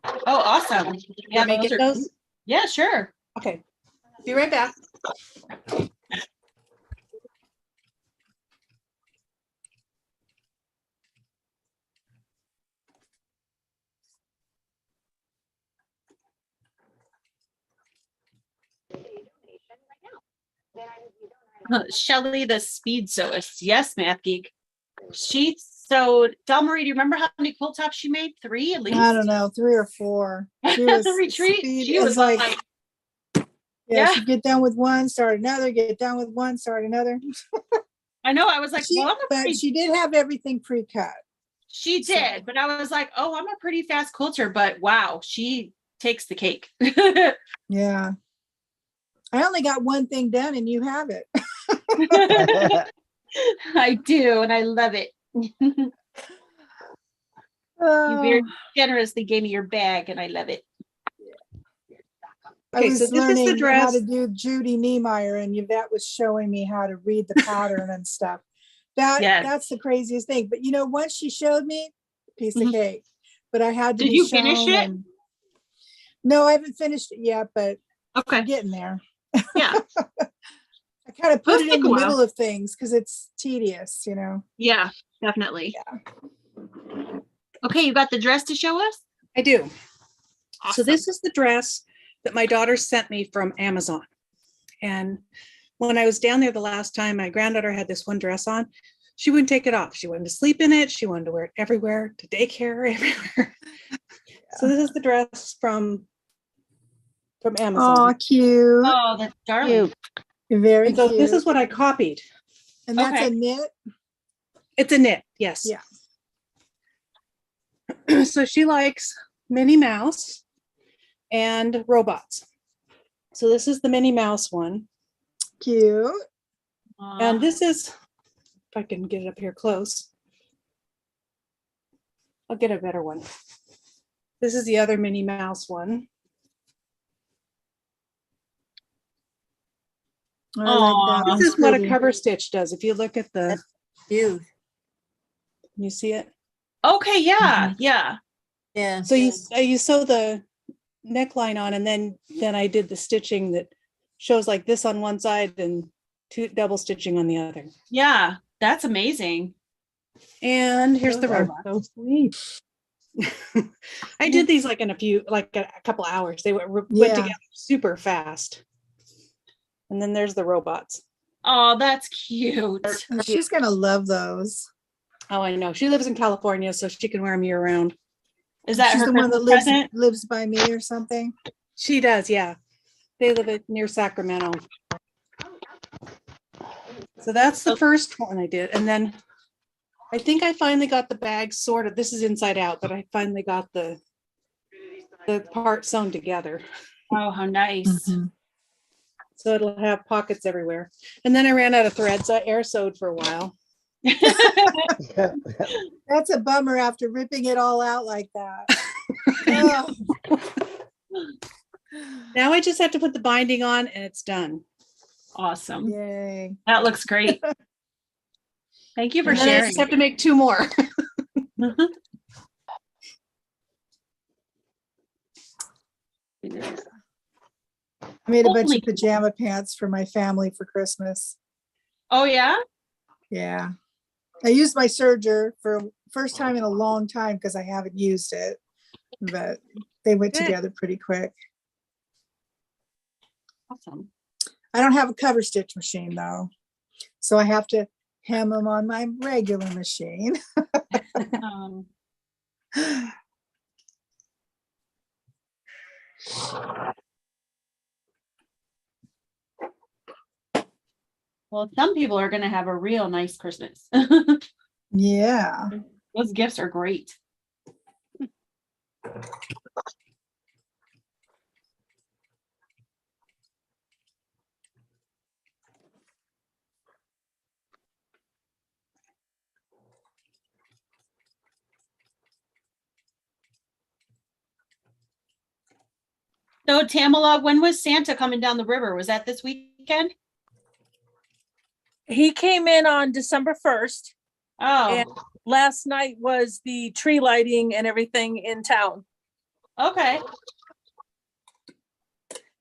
Oh, awesome. Yeah, me get those? Yeah, sure. Okay. Be right back. Shelly, the speed sewist. Yes, Math Geek. She sewed. Del Marie, do you remember how many quilt tops she made? 3 at least? I don't know, 3 or 4. She was The retreat. speed. She It was like yeah, she'd get done with one, start another, get done with one, start another. I know. I was like, but she did have everything pre-cut. She did, but I was like, oh, I'm a pretty fast quilter, but wow, she takes the cake. Yeah. I only got one thing done and you have it. I do, and I love it. You very generously gave me your bag, and I love it. I was learning how to do Judy Niemeyer, and Yvette was showing me how to read the pattern and stuff. That's the craziest thing. But once she showed me, piece of cake. But I had to. Did you finish it? No, I haven't finished it yet, but I'm getting there. Yeah. I kind of put it in the middle of things because it's tedious, Yeah, definitely. Yeah. Okay, you got the dress to show us? I do. Awesome. So this is the dress that my daughter sent me from Amazon. And when I was down there the last time, my granddaughter had this one dress on. She wouldn't take it off. She wanted to sleep in it. She wanted to wear it everywhere, to daycare, everywhere. Yeah. So this is the dress from Amazon. Oh, cute. Oh, that's darling. Very and so cute. This is what I copied. And that's a knit? It's a knit, yes. Yeah. So she likes Minnie Mouse and robots. So this is the Minnie Mouse one. Cute. And this is, if I can get it up here close, I'll get a better one. This is the other Minnie Mouse one. I like that. This is what a cover stitch does. If you look at the view, you see it? Okay, yeah, yeah. Yeah. So you sew the neckline on, and then I did the stitching that shows like this on one side and 2 double stitching on the other. Yeah, that's amazing. And here's the robot. So sweet. I did these like in a couple hours. They went together super fast. And then there's the robots. Oh, that's cute. She's gonna love those. Oh, I know. She lives in California, so she can wear them year round. Is that She's her the one that present? lives by me or something? She does, yeah. They live near Sacramento. So that's the first one I did. And then I think I finally got the bag sorted. This is inside out, but I finally got the part sewn together. Oh, how nice. So it'll have pockets everywhere. And then I ran out of thread, so I air sewed for a while. That's a bummer after ripping it all out like that. Oh. Now I just have to put the binding on and it's done. Awesome. Yay. That looks great. Thank you for And then I sharing. just have to make 2 more. I made a bunch of pajama pants for my family for Christmas. Oh, yeah? Yeah. I used my serger for first time in a long time because I haven't used it, but they went together pretty quick. Awesome. I don't have a cover stitch machine though, so I have to hem them on my regular machine. Well, some people are going to have a real nice Christmas. Yeah. Those gifts are great. So Tamala, when was Santa coming down the river? Was that this weekend? He came in on December 1st. Oh. And last night was the tree lighting and everything in town. Okay.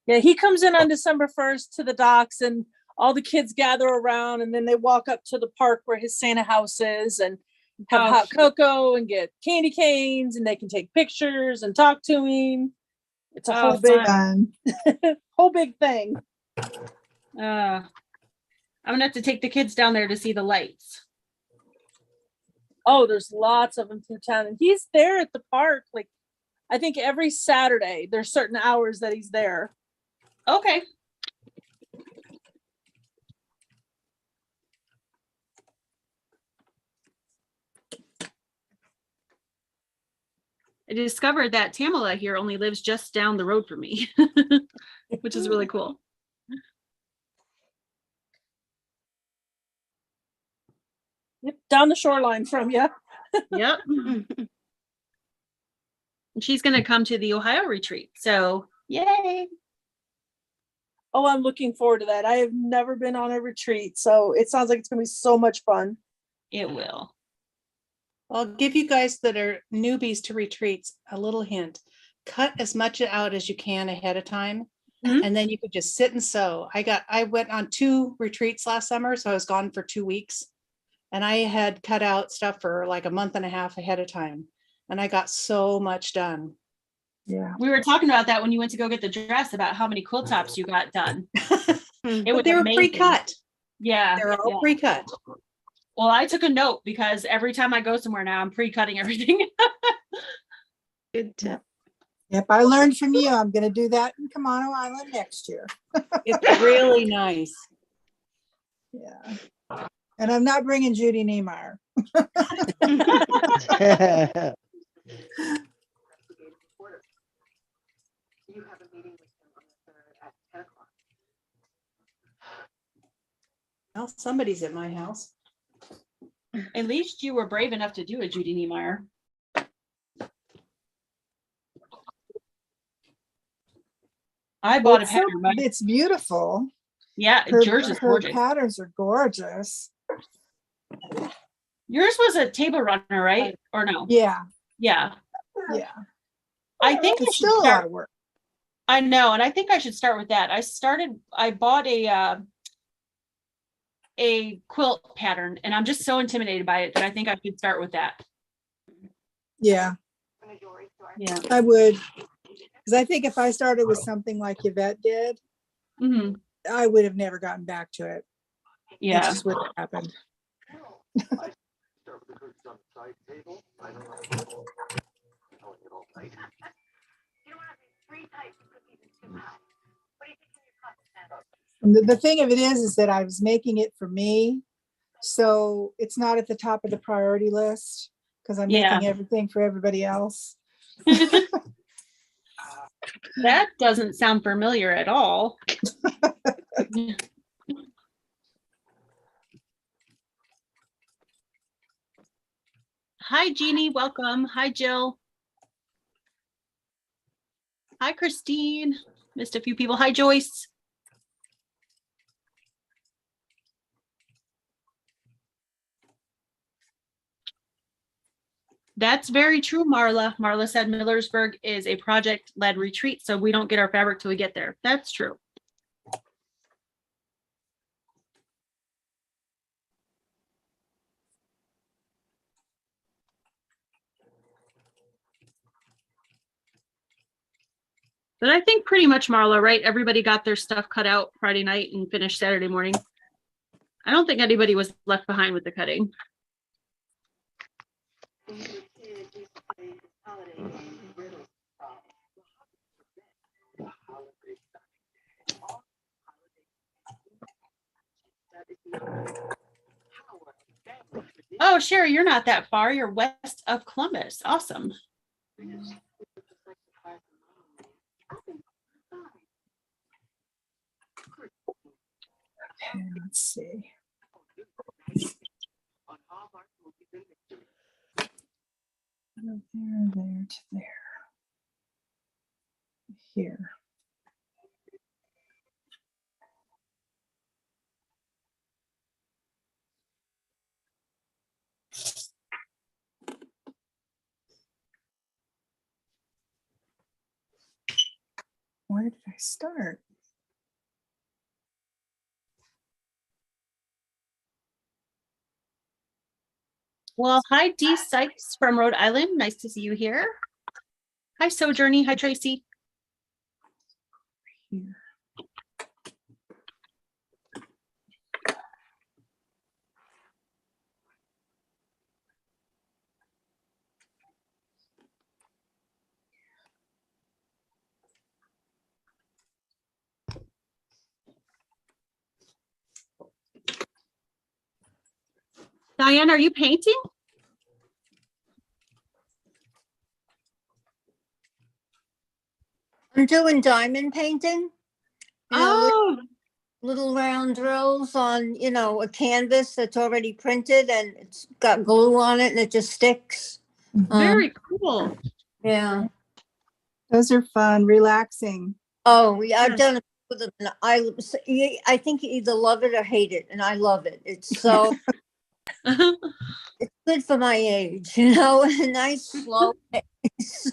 Yeah, he comes in on December 1st to the docks and all the kids gather around and then they walk up to the park where his Santa house is and have hot cocoa and get candy canes and they can take pictures and talk to him. It's a whole big whole big thing. I'm gonna have to take the kids down there to see the lights. Oh, there's lots of them through town. And he's there at the park, like I think every Saturday. There's certain hours that he's there. Okay. I discovered that Tamala here only lives just down the road from me, which is really cool. Yep, down the shoreline from you. Yep. And she's going to come to the Ohio retreat. So, yay. Oh, I'm looking forward to that. I have never been on a retreat, so it sounds like it's going to be so much fun. It will. I'll give you guys that are newbies to retreats a little hint. Cut as much out as you can ahead of time. And then you could just sit and sew. I went on 2 retreats last summer, so I was gone for 2 weeks. And I had cut out stuff for like a month and a half ahead of time. And I got so much done. Yeah. We were talking about that when you went to go get the dress about how many quilt tops you got done. It was They were amazing. pre-cut. Yeah. They're all pre-cut. Well, I took a note because every time I go somewhere now, I'm pre-cutting everything. Good tip. Yep, I learned from you. I'm going to do that in Kamano Island next year. It's really nice. Yeah. And I'm not bringing Judy Niemeyer. Well, somebody's at my house. At least you were brave enough to do it, Judy Niemeyer. I bought a pattern. It's beautiful. Yeah, yours is gorgeous. Her patterns are gorgeous. Yours was a table runner, right? Or no? Yeah. Yeah. Yeah. I think it's still a lot of work. I know, and I think I should start with that. I bought a quilt pattern, and I'm just so intimidated by it that I think I should start with that. Yeah. Yeah. I would. Because I think if I started with something like Yvette did, I would have never gotten back to it. Yeah. It just wouldn't have happened. And the thing of it is that I was making it for me. So it's not at the top of the priority list because I'm making everything for everybody else. That doesn't sound familiar at all. Hi, Jeannie. Welcome. Hi, Jill. Hi, Christine. Missed a few people. Hi, Joyce. That's very true, Marla. Marla said Millersburg is a project-led retreat, so we don't get our fabric till we get there. That's true. But I think pretty much, Marla, right? Everybody got their stuff cut out Friday night and finished Saturday morning. I don't think anybody was left behind with the cutting. Oh, Sherry, you're not that far. You're west of Columbus. Awesome. Okay, let's see. There to there. Here. Where did I start? Well, hi, Dee Sykes from Rhode Island. Nice to see you here. Hi, Sojourney. Hi, Tracy. Here. Diane, are you painting? I'm doing diamond painting. You know, little round drills on, you know, a canvas that's already printed and it's got glue on it and it just sticks. Very cool. Yeah. Those are fun, relaxing. Oh, yeah, I've done it with them. And I think you either love it or hate it, and I love it. It's so it's good for my age, you know, a nice slow pace.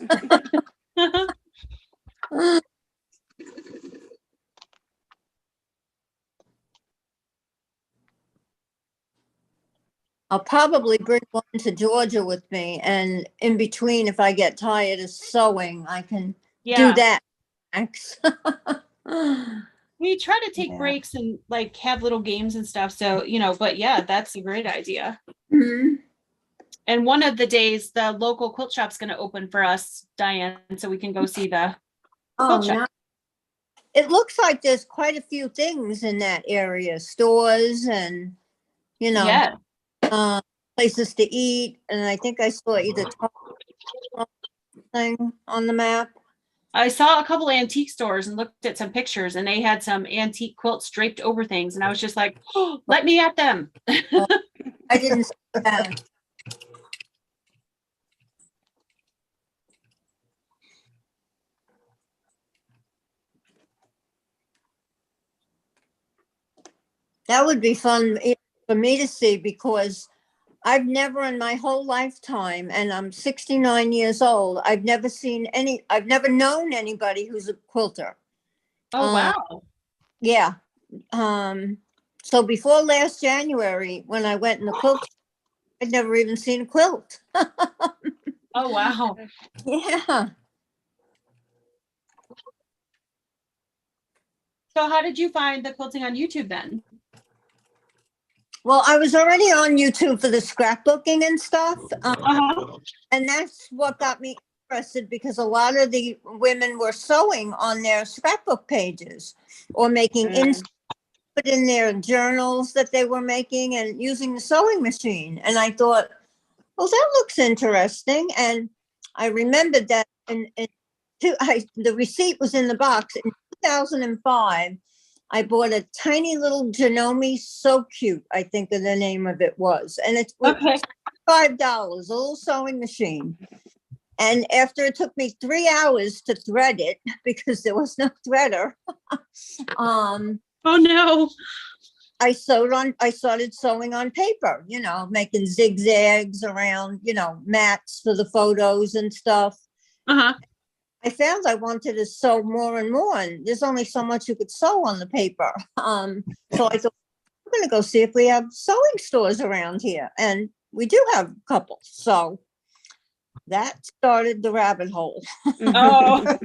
I'll probably bring one to Georgia with me, and in between, if I get tired of sewing, I can do that. Thanks. We try to take breaks and like have little games and stuff. So, you know, but yeah, that's a great idea. Mm-hmm. And one of the days, the local quilt shop's going to open for us, Diane, so we can go see the quilt shop. Now, it looks like there's quite a few things in that area, stores and, you know, places to eat. And I think I saw either thing on the map. I saw a couple antique stores and looked at some pictures, and they had some antique quilts draped over things. And I was just like, oh, let me at them. I didn't see that. That would be fun for me to see, because I've never in my whole lifetime, and I'm 69 years old, I've never known anybody who's a quilter. Oh, wow. Yeah. So before last January, when I went in the quilt, I'd never even seen a quilt. Oh, wow. Yeah. So how did you find the quilting on YouTube then? Well, I was already on YouTube for the scrapbooking and stuff. And that's what got me interested, because a lot of the women were sewing on their scrapbook pages or making put in their journals that they were making and using the sewing machine. And I thought, well, that looks interesting. And I remembered that the receipt was in the box. In 2005, I bought a tiny little Janome So Cute, I think the name of it was. And it was $5, a little sewing machine. And after it took me 3 hours to thread it because there was no threader. Oh no. I started sewing on paper, making zigzags around, mats for the photos and stuff. Uh-huh. I found I wanted to sew more and more, and there's only so much you could sew on the paper. So I thought, I'm going to go see if we have sewing stores around here. And we do have a couple. So that started the rabbit hole. Oh.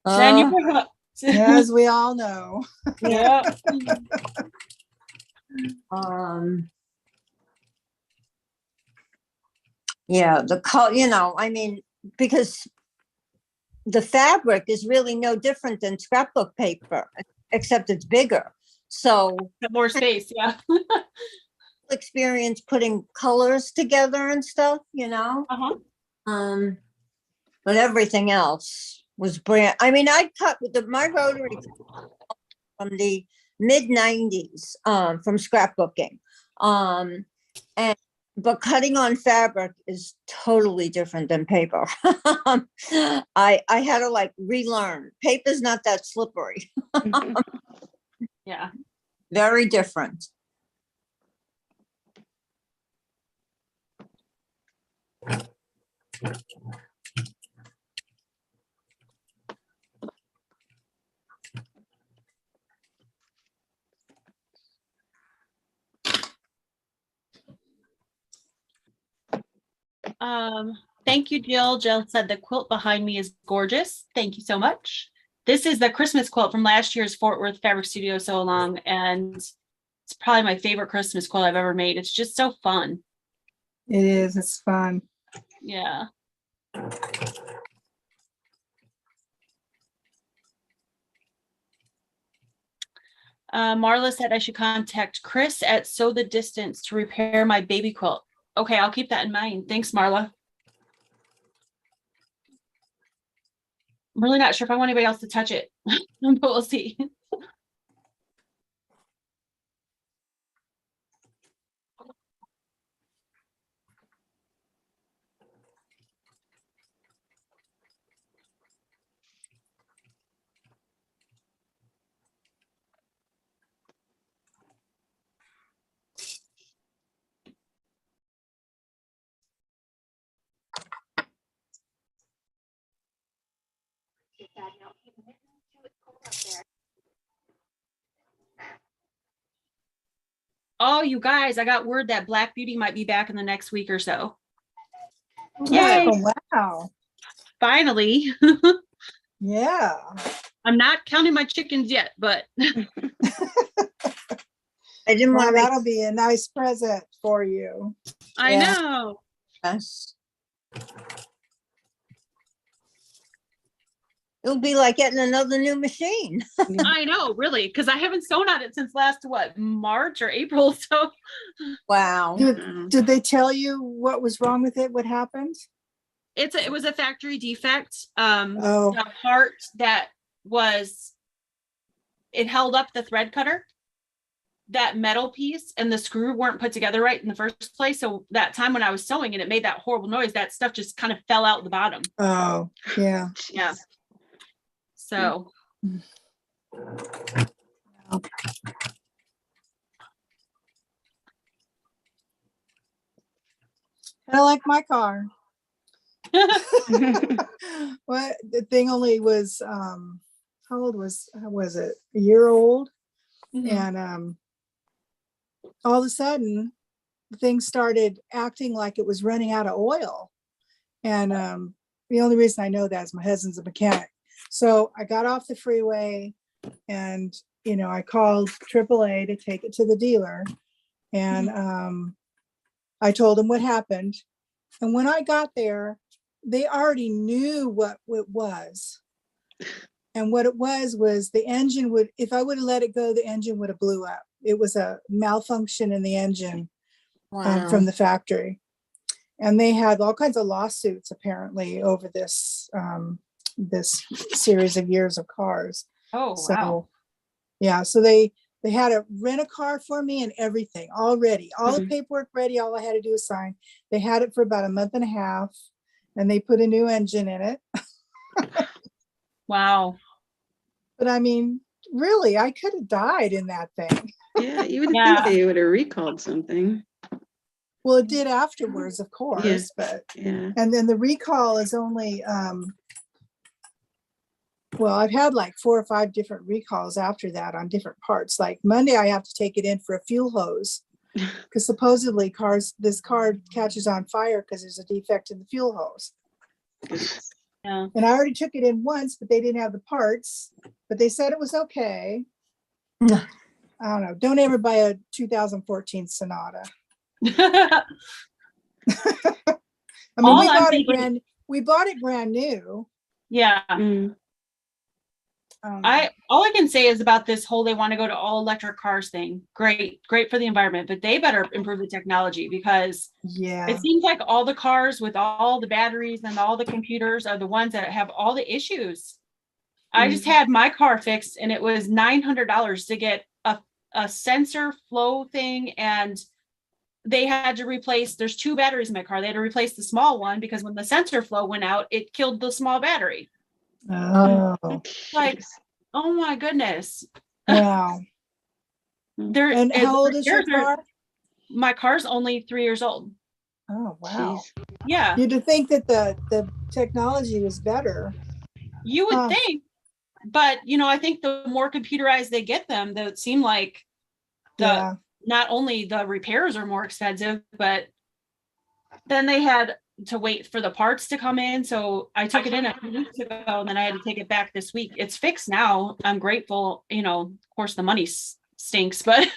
Then you were hooked. As we all know. Yeah. Yeah, the color, because the fabric is really no different than scrapbook paper, except it's bigger. So more space, yeah. Experience putting colors together and stuff, Uh-huh. But everything else was brand. I mean, I cut with my rotary from the mid-90s, from scrapbooking. But cutting on fabric is totally different than paper. I had to relearn. Paper's not that slippery. Yeah. Very different. Thank you, Jill. Jill said the quilt behind me is gorgeous. Thank you so much. This is the Christmas quilt from last year's Fort Worth Fabric Studio Sew Along, and it's probably my favorite Christmas quilt I've ever made. It's just so fun. It is. It's fun. Yeah. Marla said I should contact Chris at Sew the Distance to repair my baby quilt. Okay, I'll keep that in mind. Thanks, Marla. I'm really not sure if I want anybody else to touch it, but we'll see. Oh, you guys, I got word that Black Beauty might be back in the next week or so. Yay! Oh, wow. Finally. Yeah. I'm not counting my chickens yet, but I didn't want to. That'll be a nice present for you. I know. Yes. It'll be like getting another new machine. I know, really, because I haven't sewn on it since last March or April. So wow. Did they tell you what was wrong with it? What happened? It was a factory defect. Oh. The part that it held up the thread cutter. That metal piece and the screw weren't put together right in the first place. So that time when I was sewing and it made that horrible noise, that stuff just kind of fell out the bottom. Oh, yeah. Yeah. So. I like my car. Well, the thing only was, how old was it? A year old? Mm-hmm. And all of a sudden, things started acting like it was running out of oil. And the only reason I know that is my husband's a mechanic. So I got off the freeway and, I called AAA to take it to the dealer. And I told him what happened. And when I got there, they already knew what it was. And what it was the engine would, if I would have let it go, the engine would have blew up. It was a malfunction in the engine from the factory. And they had all kinds of lawsuits apparently over this this series of years of cars. Oh, So, wow. yeah, so they had to rent a car for me and everything all ready, all the paperwork ready. All I had to do was sign. They had it for about a month and a half, and they put a new engine in it. Wow. But I mean, really, I could have died in that thing. Yeah, you would Yeah. think they would have recalled something. Well, it did afterwards, of course, but Yeah. and then the recall is only well, I've had like 4 or 5 different recalls after that on different parts. Like Monday, I have to take it in for a fuel hose because supposedly this car catches on fire because there's a defect in the fuel hose. Yeah. And I already took it in once, but they didn't have the parts, but they said it was okay. I don't know. Don't ever buy a 2014 Sonata. I mean, All we I'm bought thinking- it brand new. Yeah. Mm. All I can say is about this whole they want to go to all electric cars thing. Great for the environment, but they better improve the technology because it seems like all the cars with all the batteries and all the computers are the ones that have all the issues. I just had my car fixed and it was $900 to get a sensor flow thing, and they had to replace, there's 2 batteries in my car. They had to replace the small one because when the sensor flow went out, it killed the small battery. Oh, Like, oh my goodness. wow. And how old is your repairs are- car? My car's only 3 years old. Oh, wow. Yeah. You'd think that the technology was better. You would think, but I think the more computerized they get them, that it seem like not only the repairs are more expensive, but then they had to wait for the parts to come in. So I took it in a few weeks ago and then I had to take it back this week. It's fixed now. I'm grateful. Of course the money stinks, but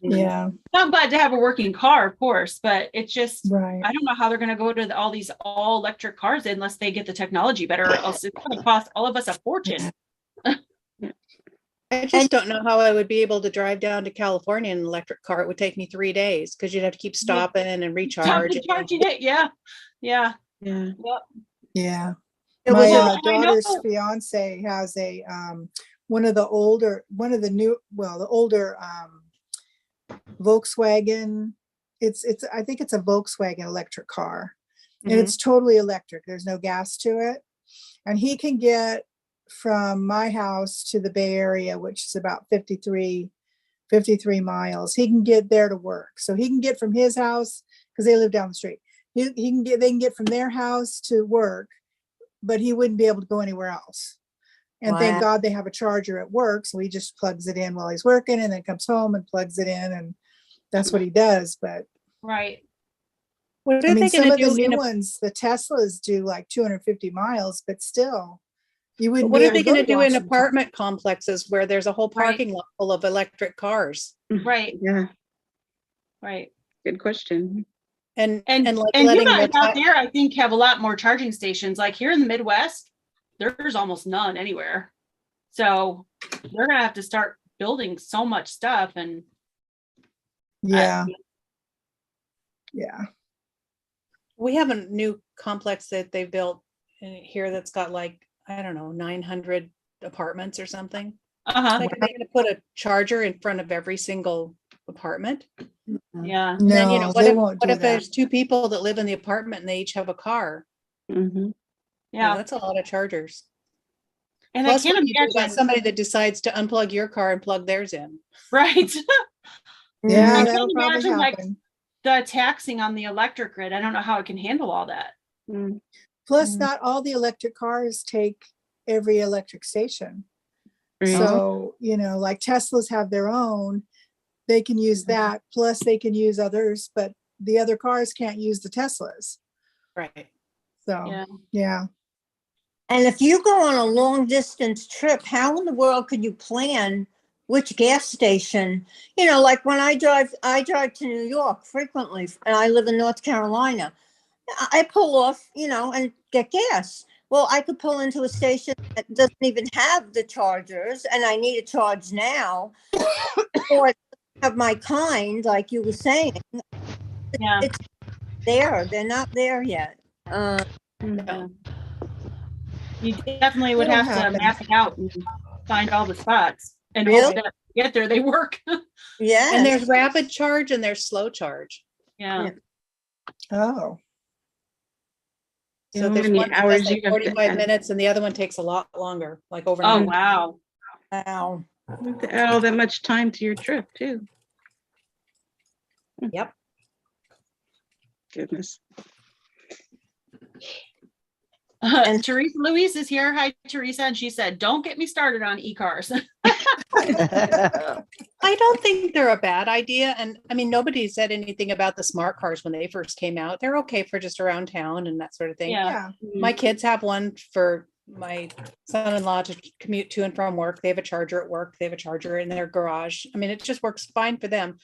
yeah, I'm glad to have a working car, of course, but it's just, right. I don't know how they're going to go to all these all electric cars unless they get the technology better, or else it's going to cost all of us a fortune. I just don't know how I would be able to drive down to California in an electric car. It would take me 3 days because you'd have to keep stopping and recharging. Yeah. Yeah. Yep. Yeah. It My was daughter's fiance has a the older Volkswagen. It's I think it's a Volkswagen electric car, and it's totally electric. There's no gas to it, and he can get from my house to the Bay Area, which is about 53 miles. He can get there to work. So he can get from his house, because they live down the street. They can get from their house to work, but he wouldn't be able to go anywhere else. And thank God they have a charger at work. So he just plugs it in while he's working and then comes home and plugs it in. And that's what he does. But right. What are I mean, they some going of to the do? new ones, the Teslas do like 250 miles, but still you wouldn't What be are able they to go going to do in Washington. apartment complexes where there's a whole parking lot full of electric cars? Right. Yeah. Right. Good question. And like you letting guys the out there, I think, have a lot more charging stations. Like here in the Midwest, there's almost none anywhere. So they're gonna have to start building so much stuff. And yeah. we have a new complex that they built in here that's got like, I don't know, 900 apartments or something. Like, are they going to put a charger in front of every single apartment? Yeah. And then, No, what they if, won't what do if there's that. 2 people that live in the apartment and they each have a car? Yeah. That's a lot of chargers. And Plus, I can't what do you do about imagine somebody that decides to unplug your car and plug theirs in. right. Yeah, I that'll can't probably imagine like happen. the taxing on the electric grid. I don't know how it can handle all that. Plus, not all the electric cars take every electric station. Right. So, like Teslas have their own, they can use that. Plus, they can use others, but the other cars can't use the Teslas. Right. So, yeah. And if you go on a long distance trip, how in the world could you plan which gas station? Like when I drive to New York frequently, and I live in North Carolina. I pull off, and get gas. well, I could pull into a station that doesn't even have the chargers and I need a charge now, or I have my kind, like you were saying. Yeah. It's there. They're not there yet. No. You definitely would It'll have to happen. map it out and find all the spots and Really? hope that to get there they work. Yeah. And there's rapid charge and there's slow charge. Yeah. Oh, So How there's many one that hours does like you have to 45 have? minutes and the other one takes a lot longer, like Oh, overnight. wow. Wow. You have to add all that much time to your trip too. Yep. Goodness. Teresa Louise is here. Hi, Teresa. And she said, don't get me started on e-cars. I don't think they're a bad idea. And I mean, nobody said anything about the smart cars when they first came out. They're okay for just around town and that sort of thing. Yeah. My kids have one for my son-in-law to commute to and from work. They have a charger at work. They have a charger in their garage. I mean, it just works fine for them.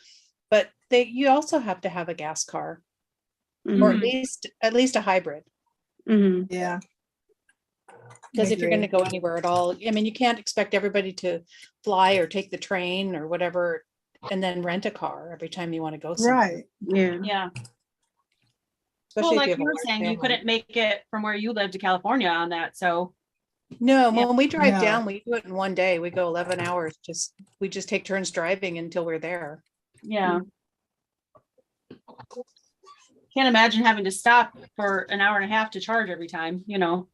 But you also have to have a gas car, or at least a hybrid. yeah. Because if you're going to Agree. go anywhere at all, I mean, you can't expect everybody to fly or take the train or whatever, and then rent a car every time you want to go somewhere. Right. Yeah. Yeah. Especially Well, if like have you a were large saying, you family. couldn't make it from where you live to California on that. So No, Yeah. when we drive No. down, we do it in one day. We go 11 hours. We just take turns driving until we're there. yeah. Can't imagine having to stop for an hour and a half to charge every time, you know.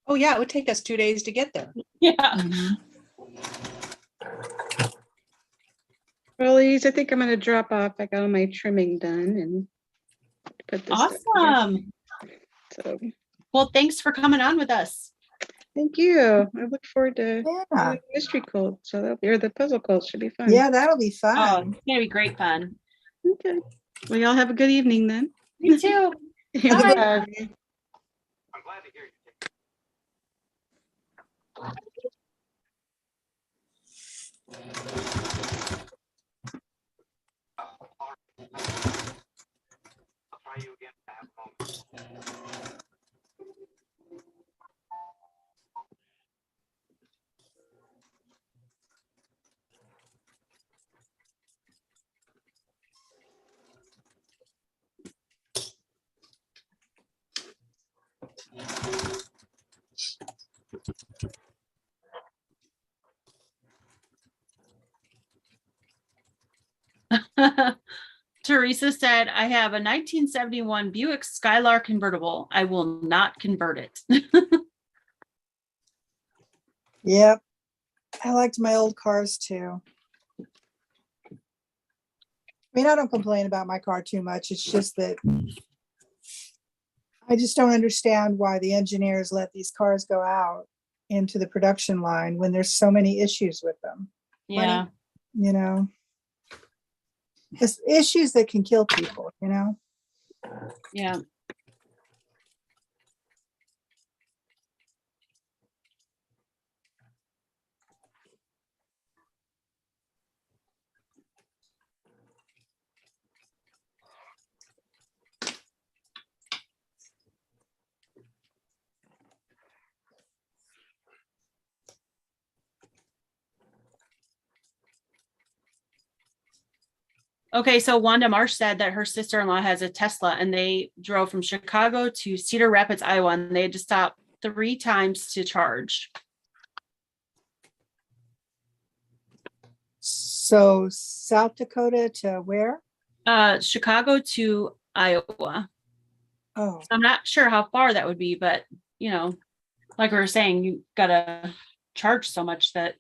Oh yeah, it would take us 2 days to get there. Yeah. Well, Lise, I think I'm gonna drop off. I got all my trimming done and put this stuff here. Awesome. So Well, thanks for coming on with us. thank you. I look forward to Yeah. doing the mystery cult. So that'll be, or the puzzle cult should be fun. Yeah, that'll be Oh, fun. it's gonna be great fun. Okay. Well, y'all have a good evening then. You too. Bye. Bye. I'm glad to hear you. I'll try you again if I have a moment. Teresa said, I have a 1971 Buick Skylark convertible. I will not convert it. Yep. I liked my old cars too. I mean, I don't complain about my car too much. It's just that I just don't understand why the engineers let these cars go out into the production line when there's so many issues with them. Yeah. You know, it's issues that can kill people, you know? Yeah. Okay, so Wanda Marsh said that her sister-in-law has a Tesla and they drove from Chicago to Cedar Rapids, Iowa, and they had to stop 3 times to charge. So South Dakota to where? Chicago to Iowa. Oh, So I'm not sure how far that would be, but you know, like we were saying, you gotta charge so much that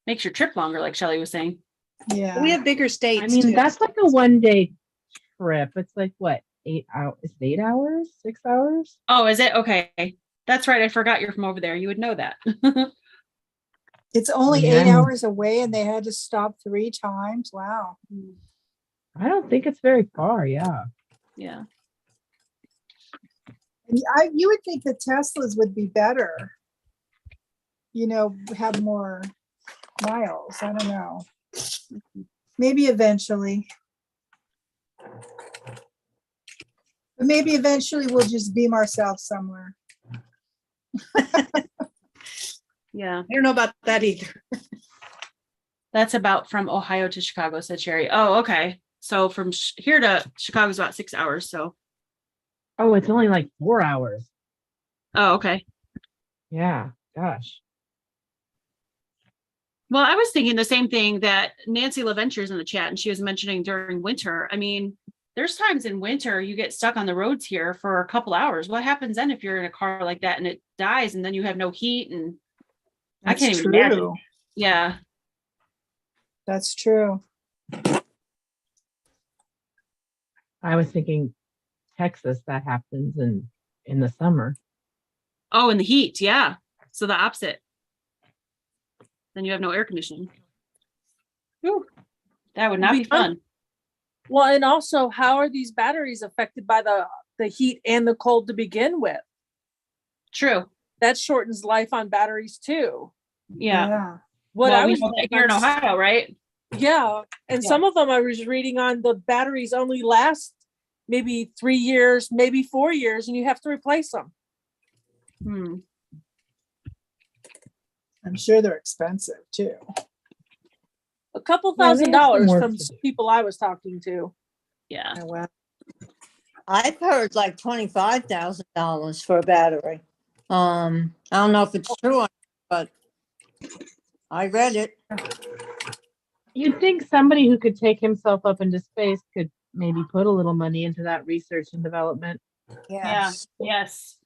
makes your trip longer, like Shelley was saying. yeah. We have bigger states. I mean, too. that's like a 1 day trip. It's like what, 8 hours? Is it 8 hours? 6 hours? Oh, is it? Okay. That's right. I forgot you're from over there. You would know that. It's only Yeah. 8 hours away and they had to stop 3 times. Wow. I don't think it's very far. Yeah. Yeah. You would think the Teslas would be better, you know, have more miles. I don't know. Maybe eventually. But maybe eventually we'll just beam ourselves somewhere. Yeah. I don't know about that either. That's about from Ohio to Chicago, said Sherry. Oh, okay. So from here to Chicago is about 6 hours. So. Oh, it's only like 4 hours. Oh, okay. Yeah. Gosh. Well, I was thinking the same thing that Nancy LaVenture's in the chat, and she was mentioning during winter. I mean, there's times in winter you get stuck on the roads here for a couple hours. What happens then if you're in a car like that and it dies and then you have no heat? And I can't even imagine. Yeah. That's true. I was thinking Texas, that happens in the summer. Oh, in the heat. Yeah. So the opposite. Then you have no air conditioning. Whew. That would not be fun. Well, and also, how are these batteries affected by the heat and the cold to begin with? True. That shortens life on batteries too. Yeah. What Well, I we was know that here in Ohio, right? Yeah. And some of them I was reading on, the batteries only last maybe 3 years, maybe 4 years, and you have to replace them. I'm sure they're expensive too. A couple Yeah, they have some $1,000 work from to do. people I was talking to. Yeah. Oh, well, I've heard like $25,000 for a battery. I don't know if it's true, but I read it. You'd think somebody who could take himself up into space could maybe put a little money into that research and development. Yes. Yeah. Yes.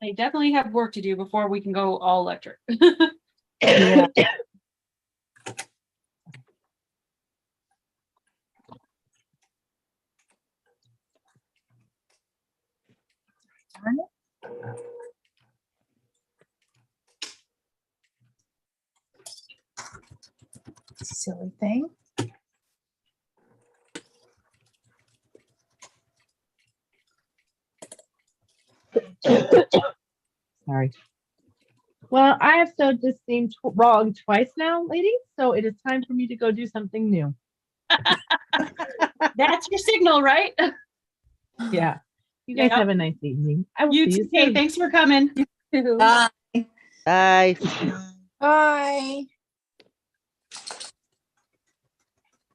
They definitely have work to do before we can go all electric. Yeah. Silly thing. Sorry. Well, I have so just seemed wrong twice now, ladies. So it is time for me to go do something new. That's your signal, right? Yeah. You guys have a nice evening. I will You see too. you soon. Thanks for coming. Bye. Bye. Bye.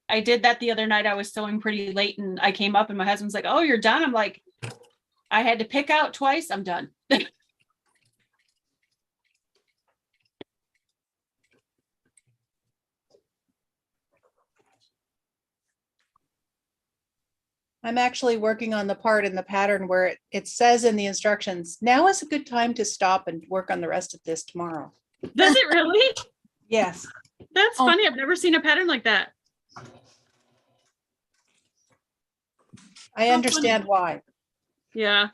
I did that the other night. I was sewing pretty late and I came up and my husband's like, "Oh, you're done." I'm like, I had to pick out twice. I'm done. I'm actually working on the part in the pattern where it says in the instructions, now is a good time to stop and work on the rest of this tomorrow. Does it really? Yes. That's funny. I've never seen a pattern like that. I understand why. Yeah.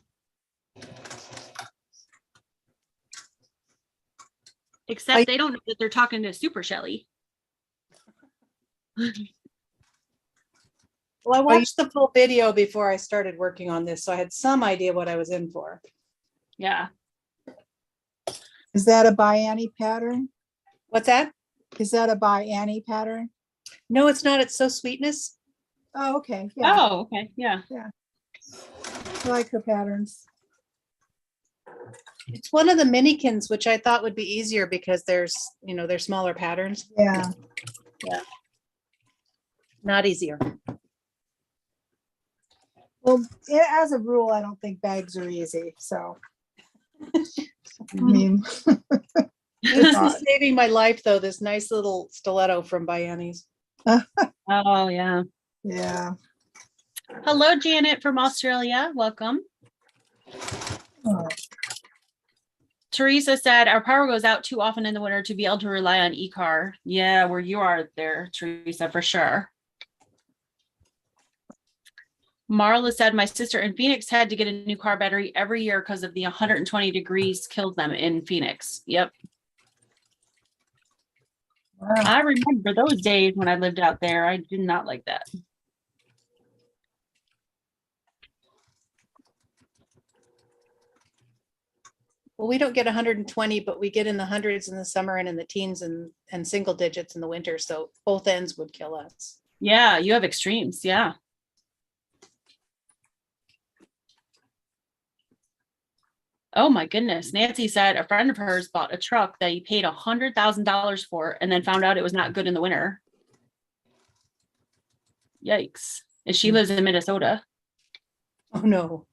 Except they don't know that they're talking to Super Shelly. Well, I watched the full video before I started working on this, so I had some idea what I was in for. Yeah. Is that a by Annie pattern? What's that? Is that a by Annie pattern? No, it's not. It's So Sweetness. Oh, okay. Yeah. Oh, okay. Yeah. Yeah. I like her patterns. It's one of the minikins, which I thought would be easier because they're smaller patterns. Yeah. Yeah. Not easier. Well, as a rule, I don't think bags are easy. So, I mean, This is saving my life, though. This nice little stiletto from Bianni's. Oh, yeah. Yeah. Hello, Janet from Australia. Welcome. Oh. Teresa said, our power goes out too often in the winter to be able to rely on e-car. Yeah, where you are there, Teresa, for sure. Marla said, my sister in Phoenix had to get a new car battery every year because of the 120 degrees killed them in Phoenix. Yep. Wow. I remember those days when I lived out there. I did not like that. Well, we don't get 120, but we get in the hundreds in the summer and in the teens and single digits in the winter. So both ends would kill us. Yeah, you have extremes. Yeah. Oh my goodness. Nancy said a friend of hers bought a truck that he paid $100,000 for and then found out it was not good in the winter. Yikes. And she lives in Minnesota. Oh, no.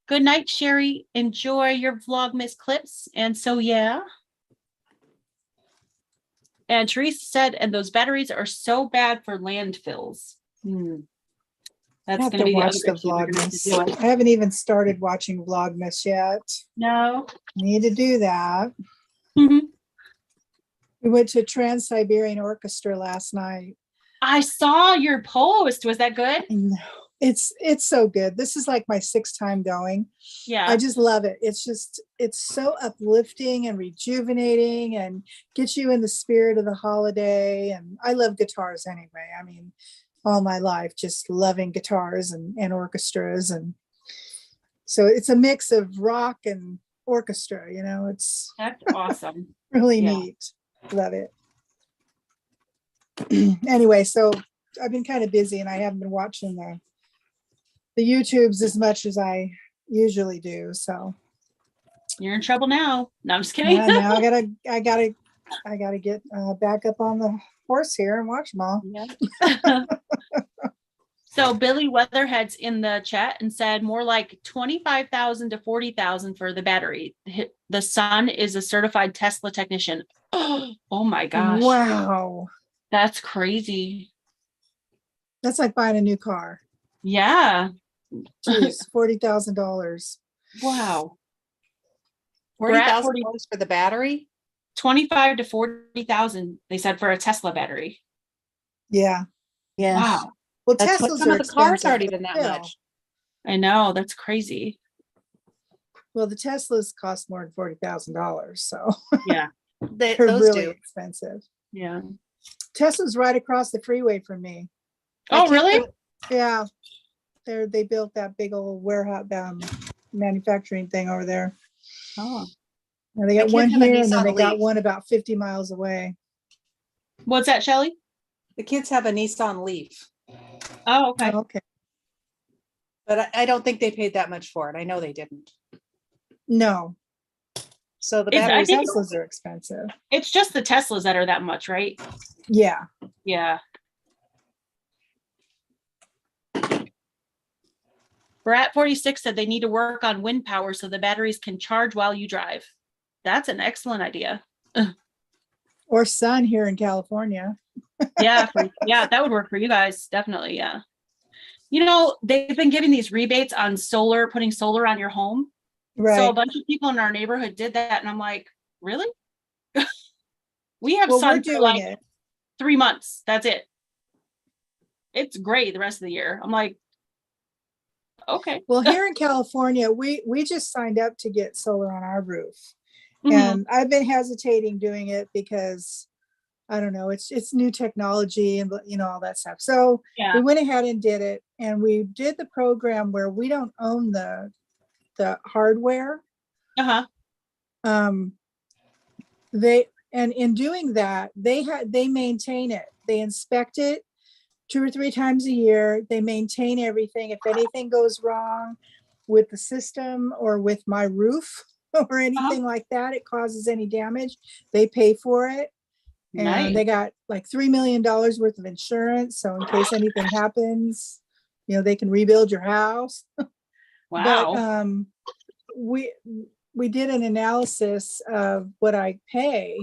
Good night, Sherry. Enjoy your Vlogmas clips. And so, yeah. And Teresa said, and those batteries are so bad for landfills. I That's have going to to be the watch other the issue we're gonna have to Vlogmas. deal with. I haven't even started watching Vlogmas yet. No. Need to do that. Mhm. We went to Trans-Siberian Orchestra last night. I saw your post. Was that good? No, it's so good. This is like my 6th time going. Yeah. I just love it. It's so uplifting and rejuvenating and gets you in the spirit of the holiday. And I love guitars anyway. I mean, all my life, just loving guitars and orchestras. And so it's a mix of rock and orchestra, it's That's awesome. really Yeah. neat. Love it. Anyway, so I've been kind of busy and I haven't been watching the YouTubes as much as I usually do. So You're in trouble now. No, I'm just kidding. yeah, now I gotta get back up on the horse here and watch them all. Yeah. So Billy Weatherhead's in the chat and said more like 25,000 to 40,000 for the battery. The son is a certified Tesla technician. Oh my gosh. Wow. That's crazy. That's like buying a new car. Yeah. Jeez, $40,000. Wow. $40,000 for the battery? 25 to 40,000, they said, for a Tesla battery. Yeah. Yeah. Wow. Well, That's what Teslas some are of the cars expensive, aren't but even that still. much. I know, that's crazy. Well, the Teslas cost more than $40,000, so Yeah. they're Those really do. expensive. Yeah. Tesla's right across the freeway from me. Oh, really? Yeah. They built that big old warehouse manufacturing thing over there. Oh. Now they got kids one have a here and then Nissan they got Leaf. one about 50 miles away. What's that, Shelly? The kids have a Nissan Leaf, Oh, okay. Oh, okay. but I don't think they paid that much for it. I know they didn't. No, So the It's- I batteries, think Teslas are expensive. It's just the Teslas that are that much, right? Yeah. Yeah. Brat 46 said they need to work on wind power so the batteries can charge while you drive. That's an excellent idea. Or sun here in California. Yeah, that would work for you guys. Definitely, yeah. They've been giving these rebates on solar, putting solar on your home. Right. So a bunch of people in our neighborhood did that, and I'm like, really? We have Well, we're sun for doing like it. 3 months. That's it. It's great the rest of the year. I'm like, okay. Well, here in California, we just signed up to get solar on our roof. Mhm. And I've been hesitating doing it because I don't know, it's new technology and all that stuff. So Yeah. we went ahead and did it, and we did the program where we don't own the hardware. Uh-huh. And in doing that, they maintain it. They inspect it 2 or 3 times a year. They maintain everything. If anything goes wrong with the system or with my roof or anything like that, it causes any damage, they pay for it. And Nice. they got like $3 million worth of insurance. So in case anything happens, they can rebuild your house. Wow. But we did an analysis of what I pay.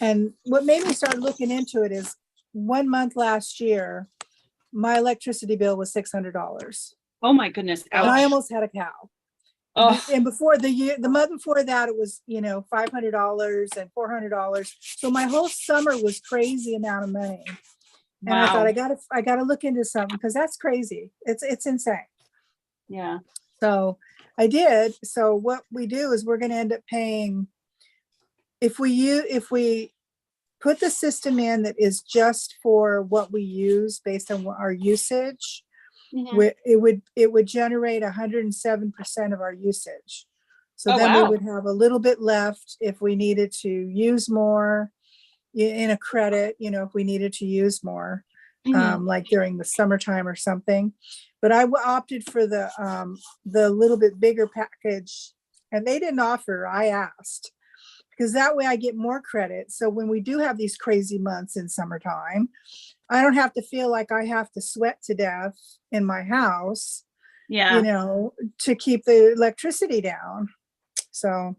And what made me start looking into it is 1 month last year, my electricity bill was $600. Oh my goodness. And I Ouch. almost had a cow. Oh, And before the month before that, it was, $500 and $400. So my whole summer was crazy amount of money. And I thought wow. I gotta look into something because that's crazy. It's insane. Yeah. So I did. So what we do is we're going to end up paying, if we put the system in that is just for what we use based on our usage, Mhm. it would generate 107% of our usage. So Oh, then wow. we would have a little bit left if we needed to use more in a credit, if we needed to use more, Mhm. like during the summertime or something. But I opted for the little bit bigger package, and they didn't offer. I asked, because that way I get more credit. So when we do have these crazy months in summertime, I don't have to feel like I have to sweat to death in my house, Yeah. you know, to keep the electricity down. So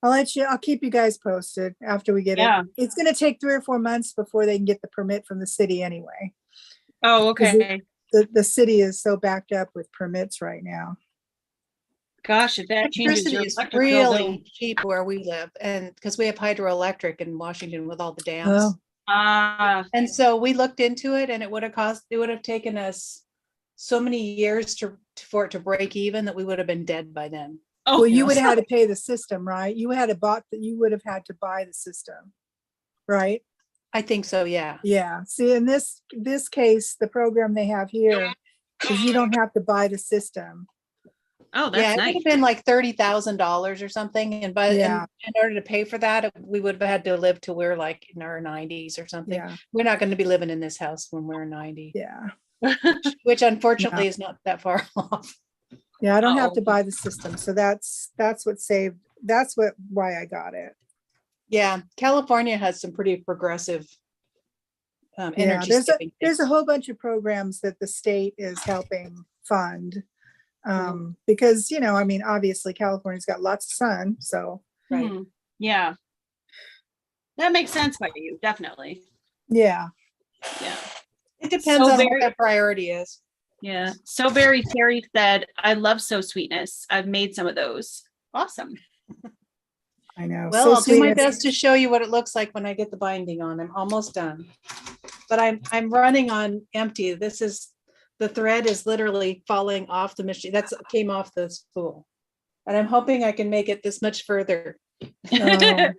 I'll keep you guys posted after we get Yeah. it. It's going to take 3 or 4 months before they can get the permit from the city anyway. Oh, 'Cause okay. The city is so backed up with permits right now. Gosh, if that changes Electricity your is electric bill, then- really cheap where we live, and because we have hydroelectric in Washington with all the dams. Oh, And so we looked into it, and it would have taken us so many years for it to break even that we would have been dead by then. Oh, well, you would yes. have had to pay the system, right? You would have had to buy the system, right? I think so, yeah. Yeah. See, in this case, the program they have here is you don't have to buy the system. Oh, Yeah, that's it would nice. have been like $30,000 or something, and Yeah. in order to pay for that, we would have had to live till we're like in our 90s or something. Yeah. We're not going to be living in this house when we're 90, Yeah. which unfortunately is not that far off. Yeah. I don't have to Uh-oh. buy the system. So that's why I got it. Yeah, California has some pretty progressive Yeah. energy There's saving a things. whole bunch of programs that the state is helping fund. Because, you know, I mean, obviously California's got lots of sun. So, Right. Mhm. Yeah. That makes sense by you, definitely. yeah. Yeah. It depends So on very- what their priority is. Yeah. So very Terry said, I love So Sweetness. I've made some of those. Awesome. I know. Well, So I'll do my sweet. best to show you what it looks like when I get the binding on. I'm almost done. But I'm running on empty. The thread is literally falling off the machine. Came off the spool. And I'm hoping I can make it this much further. I'm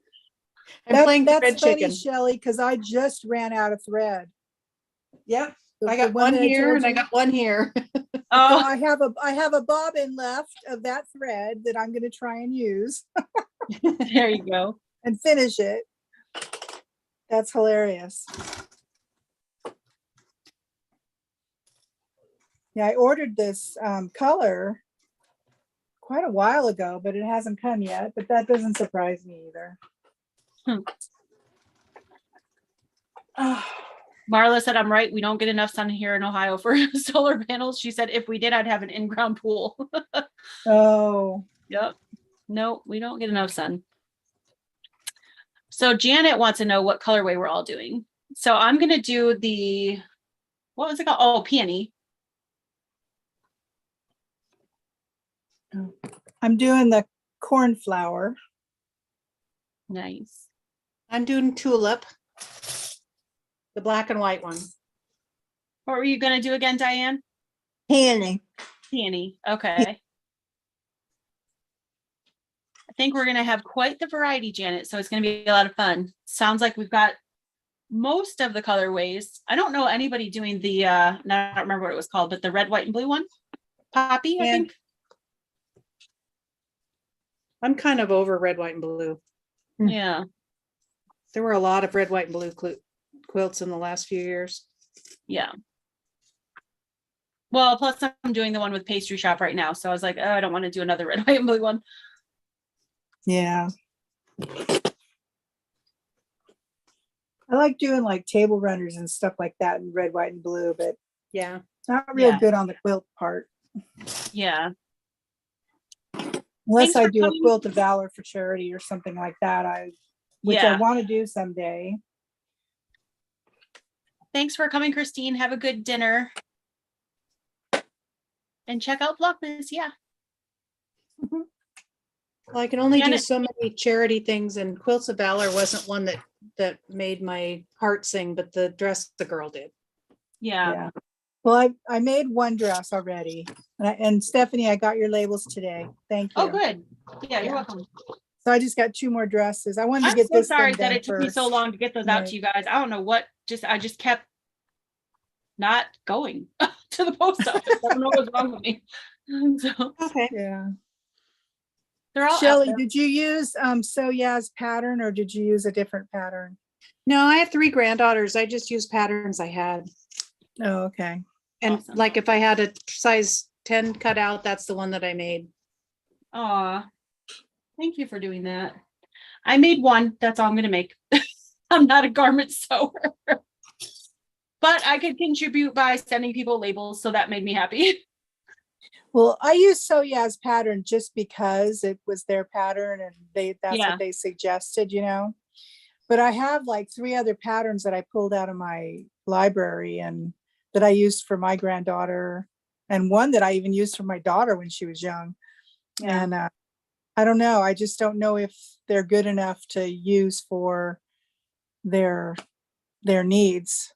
playing That's thread funny, chicken. Shelley, because I just ran out of thread. Yep. The- I the got one that here told and I you. got one here. So Oh, I have a bobbin left of that thread that I'm going to try and use there you go. and finish it. That's hilarious. Yeah, I ordered this color quite a while ago, but it hasn't come yet. But that doesn't surprise me either. Marla said, I'm right. We don't get enough sun here in Ohio for solar panels. She said, if we did, I'd have an in-ground pool. Oh, Yep. No, we don't get enough sun. So Janet wants to know what colorway we're all doing. So I'm going to do what was it called? Oh, peony. I'm doing the cornflower. Nice. I'm doing tulip. The black and white one. What were you going to do again, Diane? Peony. Peony. Okay. I think we're going to have quite the variety, Janet. So it's going to be a lot of fun. Sounds like we've got most of the colorways. I don't know anybody doing the, I don't remember what it was called, but the red, white, and blue one. Poppy, I Yeah. think. I'm kind of over red, white, and blue. Yeah. There were a lot of red, white, and blue quilts in the last few years. Yeah. Well, plus I'm doing the one with pastry shop right now. So I was like, oh, I don't want to do another red, white, and blue one. Yeah. I like doing like table runners and stuff like that in red, white, and blue, but Yeah. not real Yeah. good on the quilt part. Yeah. Unless Thanks I for do a coming. quilt of valor for charity or something like that, which I Yeah. want to do someday. Thanks for coming, Christine. Have a good dinner. And check out Vlogmas. Yeah. Well, I can only do Janet- so many charity things, and Quilts of Valor wasn't one that made my heart sing, but the dress the girl did. Yeah. Yeah. Well, I made one dress already, and Stephanie, I got your labels today. Thank you. Oh, good. Yeah, you're welcome. So I just got 2 more dresses. I wanted to I'm get so this sorry thing that done it took me so first. long to get those out Right. to you guys. I don't know what, I just kept not going to the post office. I don't know what's wrong with me. So Okay. Yeah. they're all out Shelley, there. did you use Soya's pattern or did you use a different pattern? No, I have 3 granddaughters. I just used patterns I had. Oh, okay. And Awesome. like if I had a size 10 cut out, that's the one that I made. Aw, thank you for doing that. I made one. That's all I'm gonna make. I'm not a garment sewer. But I could contribute by sending people labels, so that made me happy. Well, I use Soya's pattern just because it was their pattern and that's Yeah. what they suggested, you know. But I have like 3 other patterns that I pulled out of my library and that I used for my granddaughter, and one that I even used for my daughter when she was young. Yeah. And I don't know. I just don't know if they're good enough to use for their needs.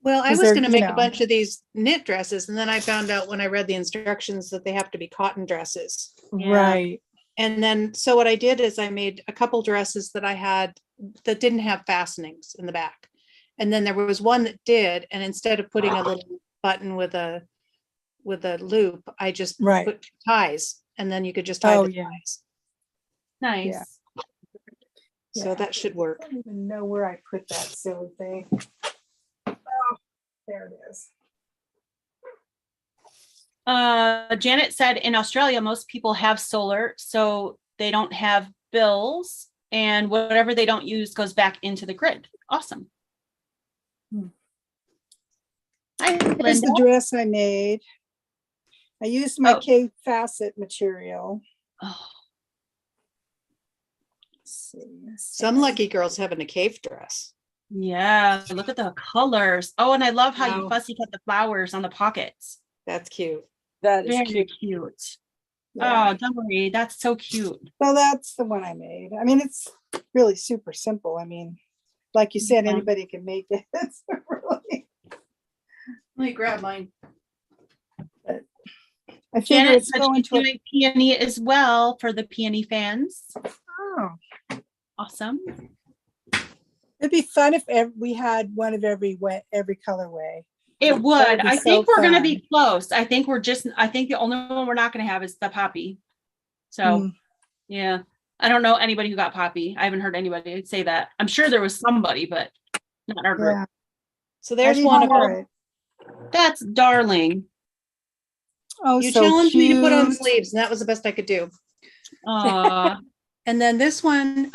Well, I 'Cause was they're, going to you make a know. bunch of these knit dresses, and then I found out when I read the instructions that they have to be cotton dresses. Right. And then, so what I did is I made a couple dresses that I had that didn't have fastenings in the back. And then there was one that did, and instead of putting a little button with a loop, I just Right. put ties, and then you could just tie Oh, the yeah. ties. Nice. Yeah. So Yeah. that should work. I don't even know where I put that silly thing. Oh, there it is. Janet said in Australia, most people have solar, so they don't have bills, and whatever they don't use goes back into the grid. Awesome. Hi, Here's Linda. the dress I made. I used my Oh. K facet material. Oh, Let's see. Some lucky girls having a cave dress. yeah, look at the colors. Oh, and I love how you Wow. fussy cut the flowers on the pockets. That's cute. That is Very cute. cute. Yeah. Oh, don't worry, that's so cute. So that's the one I made. I mean, it's really super simple. I mean, like you said, Yeah. anybody can make it. It's really, Let me grab mine. I figure Janet it's said going she's to. doing peony as well for the peony fans. Oh, Awesome. it'd be fun if we had one of every colorway. It would. would be I think so we're gonna fun. be close. I think the only one we're not gonna have is the poppy. So Mm. yeah. I don't know anybody who got poppy. I haven't heard anybody say that. I'm sure there was somebody, but not in our group. Yeah. So I there's didn't one of hear them. it. That's darling. Oh, You so challenged me to put on cute. sleeves, and that was the best I could do. Aw. And then this one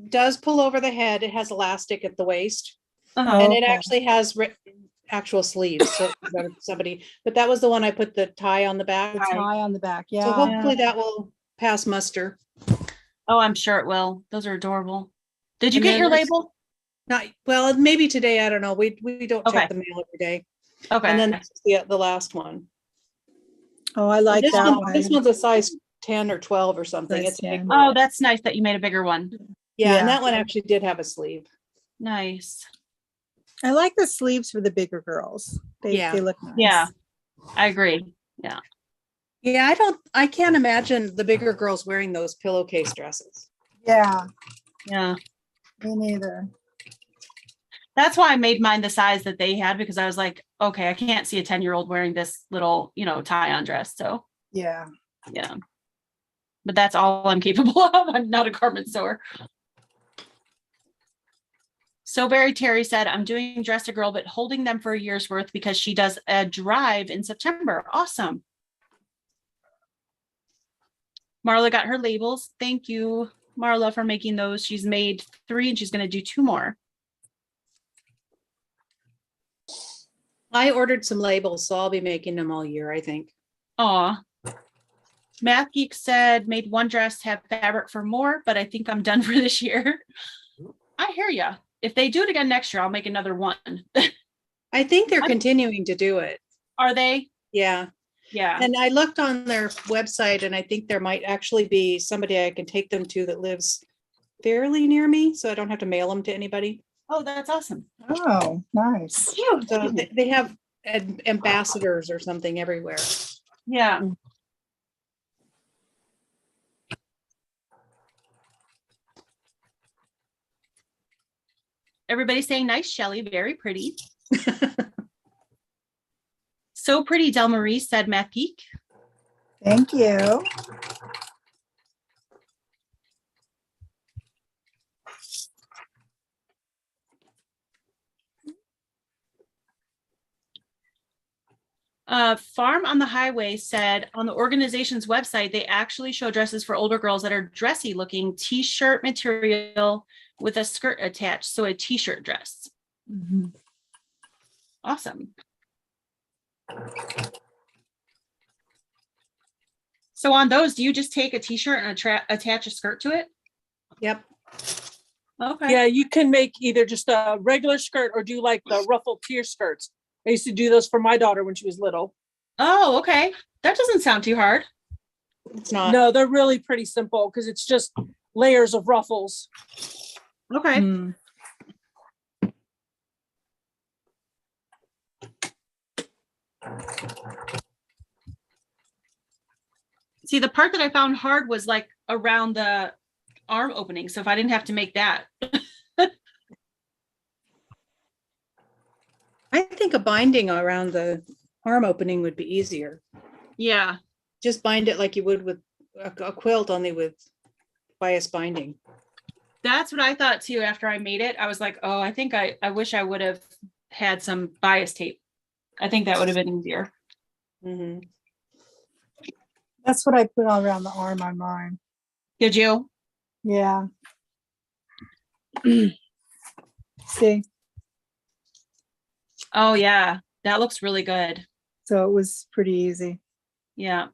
does pull over the head. It has elastic at the waist, Uh-huh. and it Okay. actually has actual sleeves. So somebody, but that was the one I put the tie on the back. The tie on the back. Yeah. So hopefully that will pass muster. Oh, I'm sure it will. Those are adorable. Did you And get then your this- label? Not well, maybe today. I don't know. We don't Okay. check the mail every day. Okay. And then this is the last one. Oh, I like This that one. one. This one's a size 10 or 12 or something. Size It's a big 10. one. Oh, that's nice that you made a bigger one. Yeah, and Yeah. that one actually did have a sleeve. Nice. I like the sleeves for the bigger girls. Yeah. They look nice. Yeah, I agree. Yeah. Yeah, I can't imagine the bigger girls wearing those pillowcase dresses. Yeah. Yeah. Me neither. That's why I made mine the size that they had, because I was like, okay, I can't see a 10-year-old wearing this little, tie on dress. So Yeah. yeah. But that's all I'm capable of. I'm not a garment sewer. So Barry Terry said, I'm doing Dress a Girl, but holding them for a year's worth because she does a drive in September. Awesome. Marla got her labels. Thank you, Marla, for making those. She's made 3 and she's going to do 2 more. I ordered some labels, so I'll be making them all year, I think. Aw. Math Geek said, made 1 dress, have fabric for more, but I think I'm done for this year. I hear ya. If they do it again next year, I'll make another one. I think they're continuing to do it. Are they? Yeah. Yeah. And I looked on their website, and I think there might actually be somebody I can take them to that lives fairly near me, so I don't have to mail them to anybody. Oh, that's awesome. Oh, nice. So they have ambassadors or something everywhere. Yeah. Everybody's saying nice, Shelly. Very pretty. So pretty, Del Marie, said Math Geek. Thank you. Farm on the Highway said on the organization's website, they actually show dresses for older girls that are dressy looking t-shirt material with a skirt attached. So a t-shirt dress. Mm-hmm. Awesome. So on those, do you just take a t-shirt and attach a skirt to it? Yep. Okay. Yeah, you can make either just a regular skirt or do like the ruffled tier skirts. I used to do those for my daughter when she was little. Oh, okay. That doesn't sound too hard. It's not. No, they're really pretty simple because it's just layers of ruffles. Okay. Mm. See, the part that I found hard was like around the arm opening. So if I didn't have to make that. I think a binding around the arm opening would be easier. Yeah. Just bind it like you would with a quilt, only with bias binding. That's what I thought too. After I made it, I was like, oh, I think I wish I would have had some bias tape. I think that would have been easier. Mm-hmm. That's what I put all around the arm on mine. Did you? Yeah. See? Oh yeah, that looks really good. So it was pretty easy. Yeah.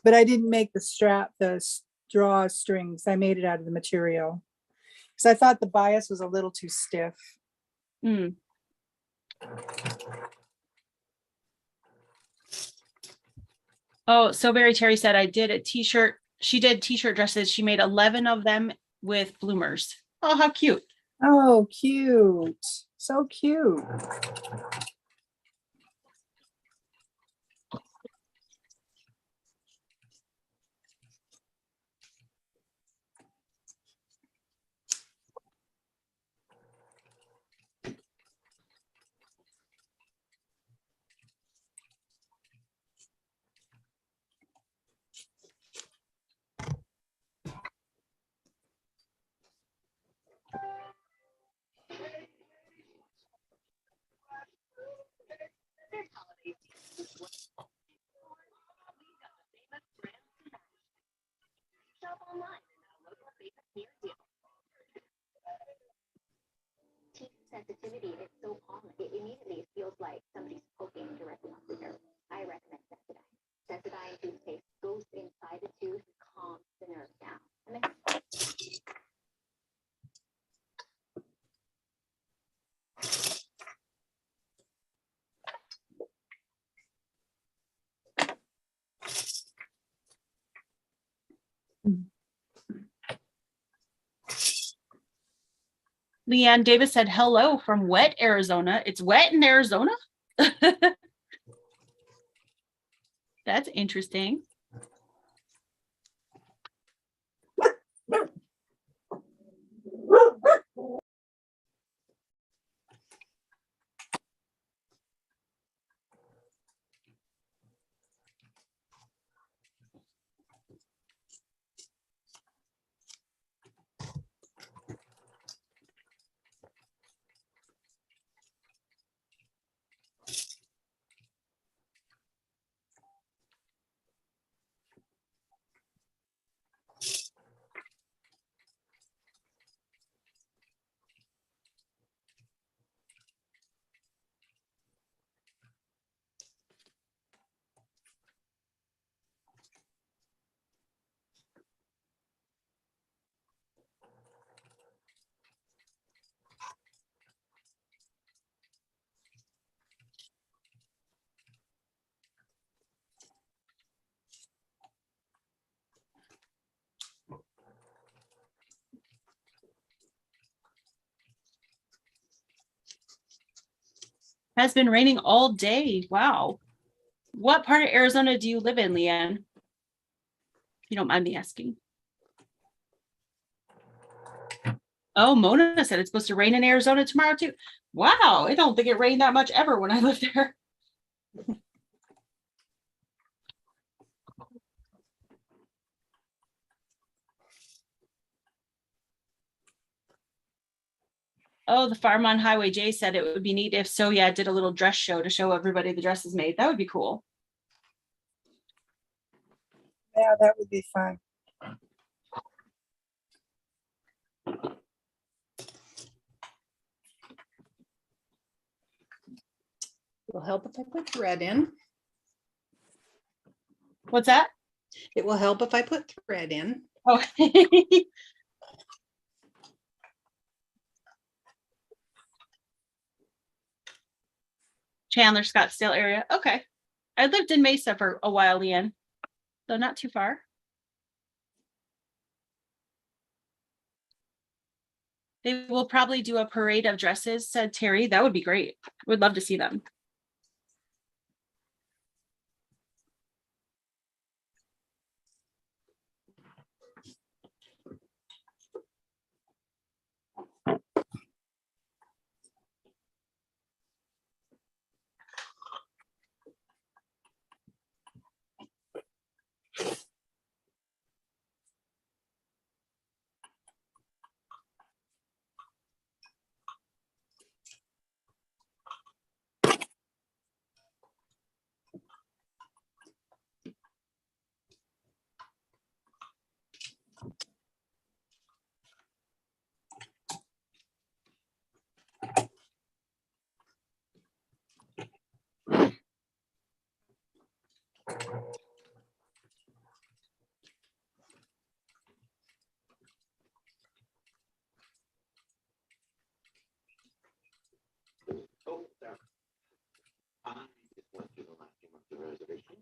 But I didn't make the strap, the drawstrings. I made it out of the material. Because I thought the bias was a little too stiff. Mm. Oh, so Barry Terry said I did a t-shirt. She did t-shirt dresses. She made 11 of them with bloomers. Oh, how cute. Oh, cute. So cute. Sensitivity is so common. It immediately feels like somebody's poking directly onto the nerve. I recommend Sensodyne. Sensodyne toothpaste goes inside the tooth and calms the nerve down. And then Leanne Davis said hello from wet Arizona. It's wet in Arizona? That's interesting. Has been raining all day. Wow. What part of Arizona do you live in, Leanne? If you don't mind me asking. Oh, Mona said it's supposed to rain in Arizona tomorrow too. Wow, I don't think it rained that much ever when I lived there. Oh, the farm on Highway J said it would be neat if Soya did a little dress show to show everybody the dresses made. That would be cool. Yeah, that would be fun. Will help if I put thread in. What's that? It will help if I put thread in. Oh. Chandler, Scottsdale area. Okay. I lived in Mesa for a while, Leanne, so not too far. They will probably do a parade of dresses, said Terry. That would be great. Would love to see them. Oh, there. I just went through the last few months of reservation.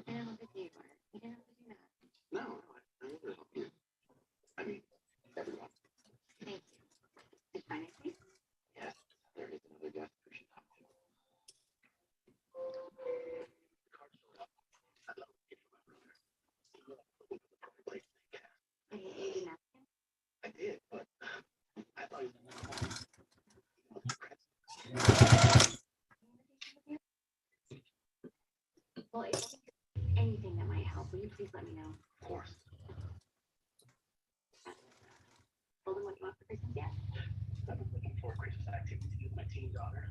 I don't think you are. You didn't have to do that. No, I really help you. I mean, everyone. Thank you. Did you find anything? Yes, there is another guest who should talk to. The card showed up. I'd love to give you my brother. The perfect place to get. You didn't ask him? I did, but I thought he was Well, if anything that might help, will you please let me know? Of course. Told him what you want for Christmas yet? I've been looking for a Christmas activity with my teen daughter.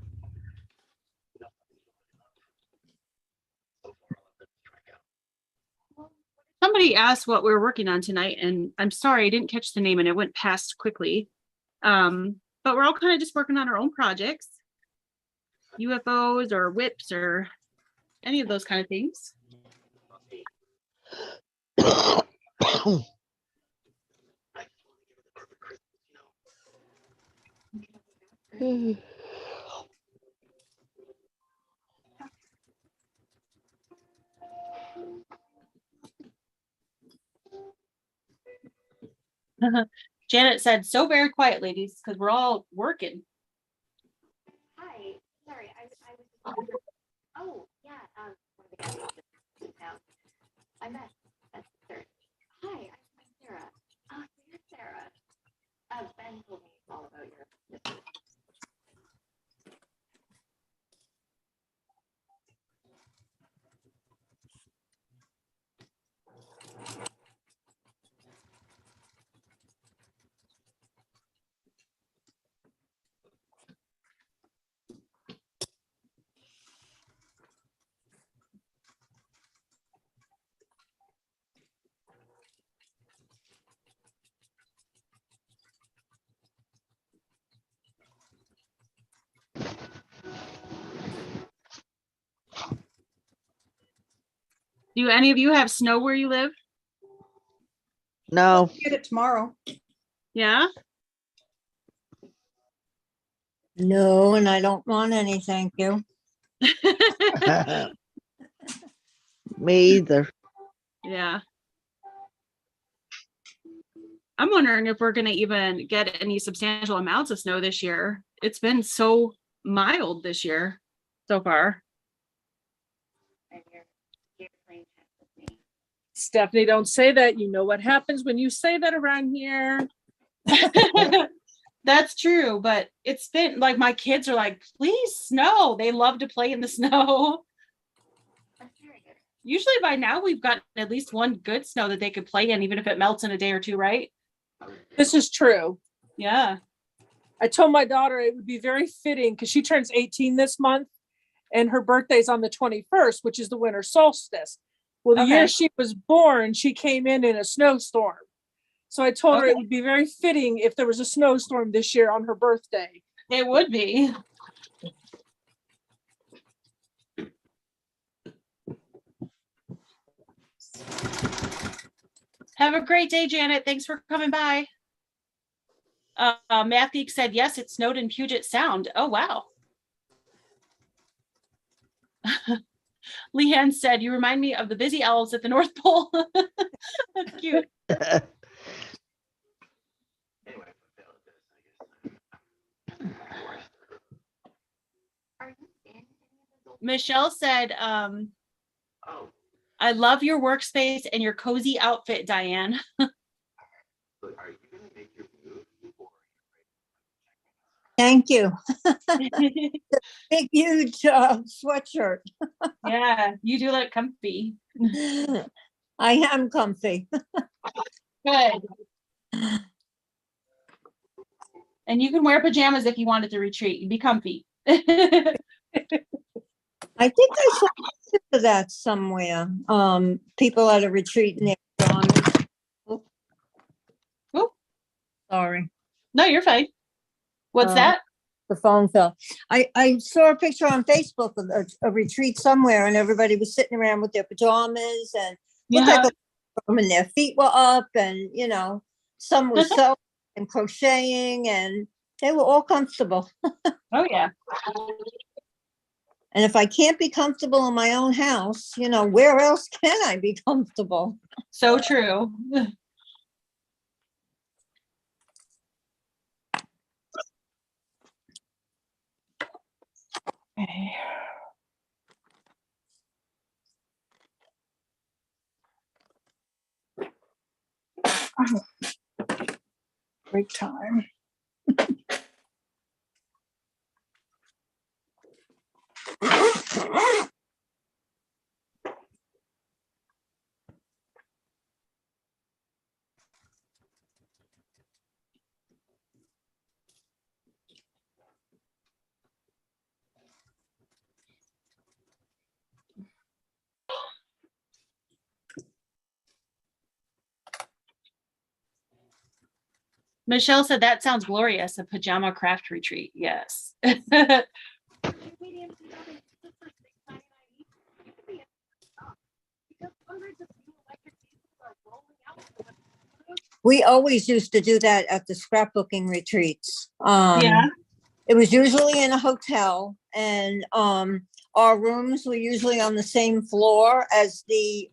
So far, I'll let them strike out. Somebody asked what we were working on tonight, and I'm sorry I didn't catch the name and it went past quickly. But we're all kind of just working on our own projects, UFOs or whips or any of those kind of things. Janet said, so very quiet, ladies, because we're all working. Hi, sorry, I was just, oh, yeah, one of the guys just now. I met Sarah. Hi, I'm Sarah. Oh, so you're Sarah. Ben told me all about your business. Do any of you have snow where you live? No. Get it tomorrow. Yeah. No, and I don't want any, thank you. Me either. Yeah. I'm wondering if we're going to even get any substantial amounts of snow this year. It's been so mild this year so far. Stephanie, don't say that. You know what happens when you say that around here. That's true, but it's been like my kids are like, please snow. They love to play in the snow. Usually by now we've gotten at least one good snow that they could play in, even if it melts in a day or two, right? This is true. Yeah. I told my daughter it would be very fitting because she turns 18 this month and her birthday's on the 21st, which is the winter solstice. Well, the year she was born, she came in a snowstorm. So I told her it would be very fitting if there was a snowstorm this year on her birthday. It would be. Have a great day, Janet. Thanks for coming by. Matthew said, yes, it snowed in Puget Sound. Oh, wow. Leanne said, you remind me of the busy owls at the North Pole. That's cute. Michelle said, I love your workspace and your cozy outfit, Diane. Thank you. Big, huge sweatshirt. Yeah, you do look comfy. I am comfy. Good. And you can wear pajamas if you wanted to retreat. You'd be comfy. I think I saw that somewhere. People at a retreat in their pajamas. Oh, sorry. No, you're fine. What's that? The phone fell. I saw a picture on Facebook of a retreat somewhere, and everybody was sitting around with their pajamas and looked like and their feet were up, and some were sewing and crocheting, and they were all comfortable. Oh yeah. And if I can't be comfortable in my own house, where else can I be comfortable? So true. Okay. Break time. Michelle said that sounds glorious, a pajama craft retreat. Yes. We always used to do that at the scrapbooking retreats. Yeah. It was usually in a hotel, and our rooms were usually on the same floor as the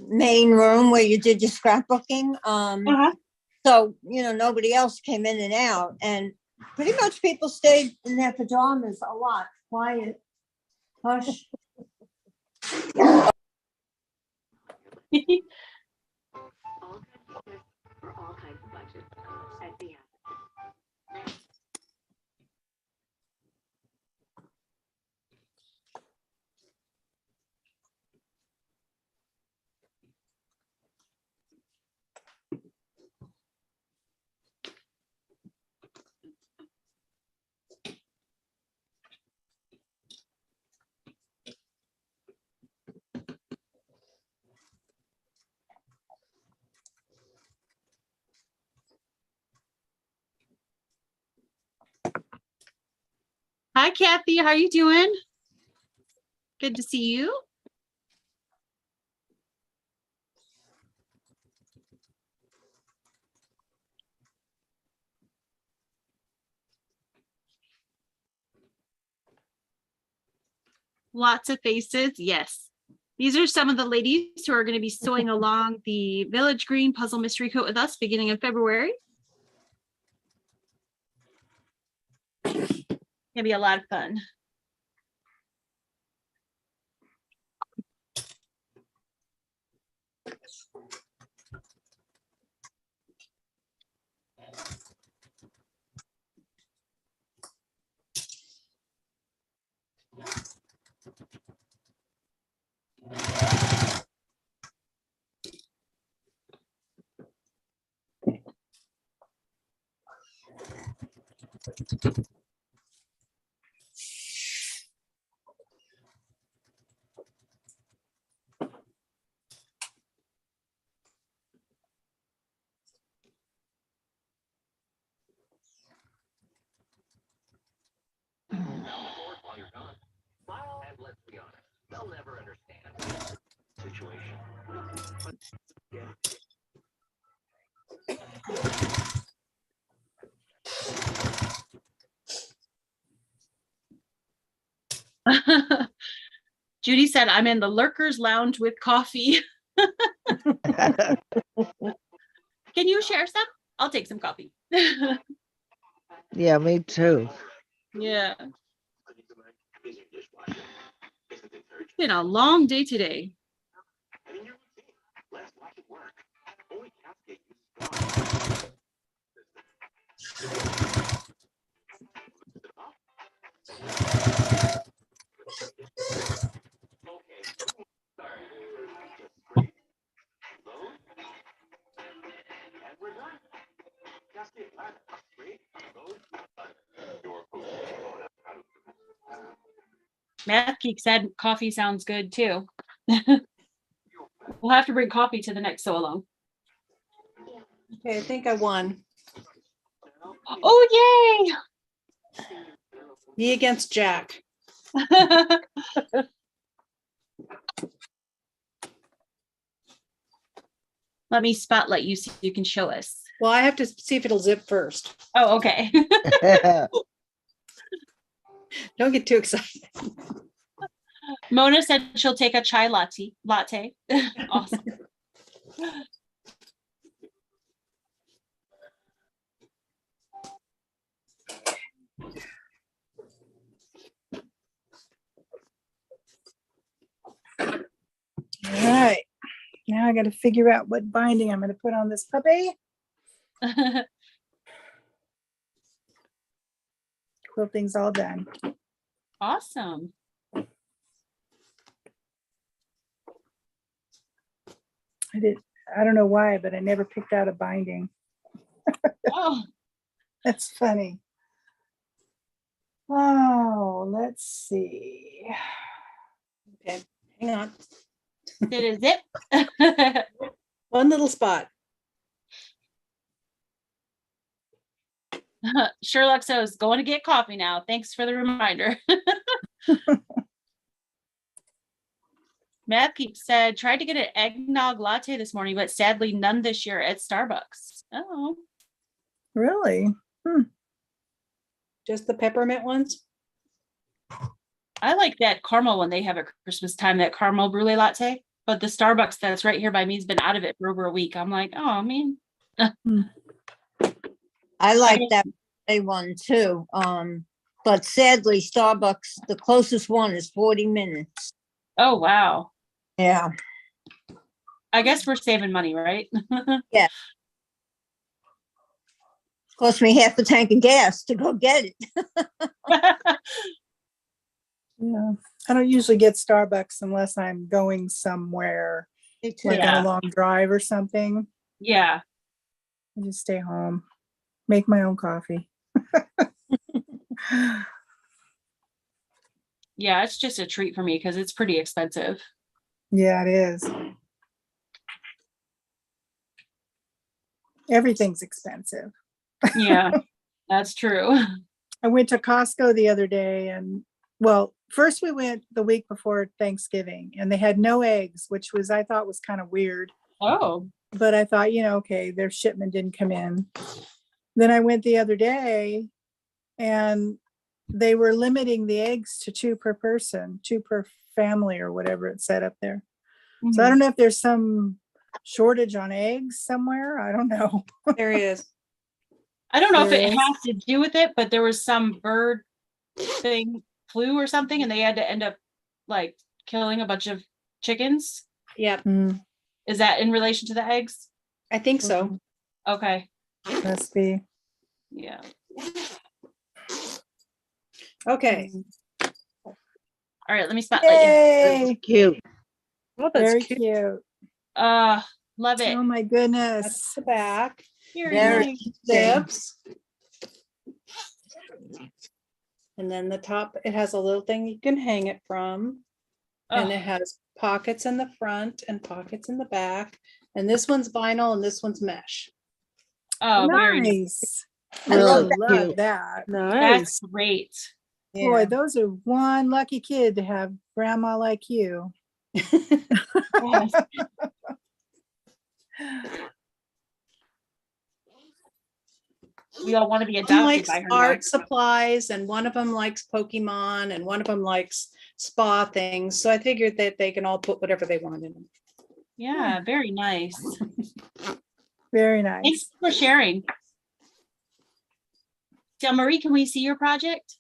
main room where you did your scrapbooking. So, nobody else came in and out, and pretty much people stayed in their pajamas a lot. Quiet. Hush. For all kinds of budgets at the end. Hi, Kathy. How are you doing? Good to see you. Lots of faces. Yes. These are some of the ladies who are going to be sewing along the Village Green Puzzle Mystery Coat with us beginning in February. Gonna be a lot of fun. While you're gone, smile and let's be honest, they'll never understand the situation. But yeah. Judy said, I'm in the lurkers lounge with coffee. Can you share some? I'll take some coffee. Yeah, me too. Yeah. It's been a long day today. Math Geek said coffee sounds good too. We'll have to bring coffee to the next so along. Okay, I think I won. Oh, yay! Me against Jack. Let me spotlight you so you can show us. Well, I have to see if it'll zip first. Oh, okay. Don't get too excited. Mona said she'll take a chai latte. Awesome. All right. Now I got to figure out what binding I'm going to put on this puppy. Quilting's all done. Awesome. I don't know why, but I never picked out a binding. Oh, that's funny. Oh, let's see. Okay, hang on. Did it zip? One little spot. Sherlock says, going to get coffee now. Thanks for the reminder. Math Geek said, tried to get an eggnog latte this morning, but sadly none this year at Starbucks. Oh. Really? Just the peppermint ones? I like that caramel one they have at Christmas time, that caramel brulee latte. But the Starbucks that's right here by me has been out of it for over a week. I'm like, oh, man. I like that one too. But sadly, Starbucks, the closest one is 40 minutes. Oh, wow. Yeah. I guess we're saving money, right? Yeah. Cost me half a tank of gas to go get it. Yeah. I don't usually get Starbucks unless I'm going somewhere, like on a long drive or something. Yeah. I just stay home, make my own coffee. Yeah, it's just a treat for me because it's pretty expensive. Yeah, it is. Everything's expensive. Yeah, that's true. I went to Costco the other day and, well, first we went the week before Thanksgiving and they had no eggs, which was, I thought was kind of weird. Oh. But I thought, okay, their shipment didn't come in. Then I went the other day and they were limiting the eggs to 2 per person, 2 per family or whatever it said up there. Mm-hmm. So I don't know if there's some shortage on eggs somewhere. I don't know. There is. I don't know if it has to do with it, but there was some bird thing, flu or something, and they had to end up like killing a bunch of chickens. Yep. Is that in relation to the eggs? I think so. Okay. Must be. Yeah. Okay. All right, let me spotlight you. Cute. Oh, that's very cute. Love it. Oh my goodness. That's the back. Here, very zips. And then the top, it has a little thing you can hang it from. And it has pockets in the front and pockets in the back. And this one's vinyl and this one's mesh. Oh, very Nice. I Really love cute. that. That's great. Boy, those are one lucky kid to have grandma like you. Yes. We all want to be One adopted likes by her art next. supplies and one of them likes Pokemon and one of them likes spa things. So I figured that they can all put whatever they want in them. Yeah, very nice. Very nice. Thanks for sharing. Del Marie, can we see your project?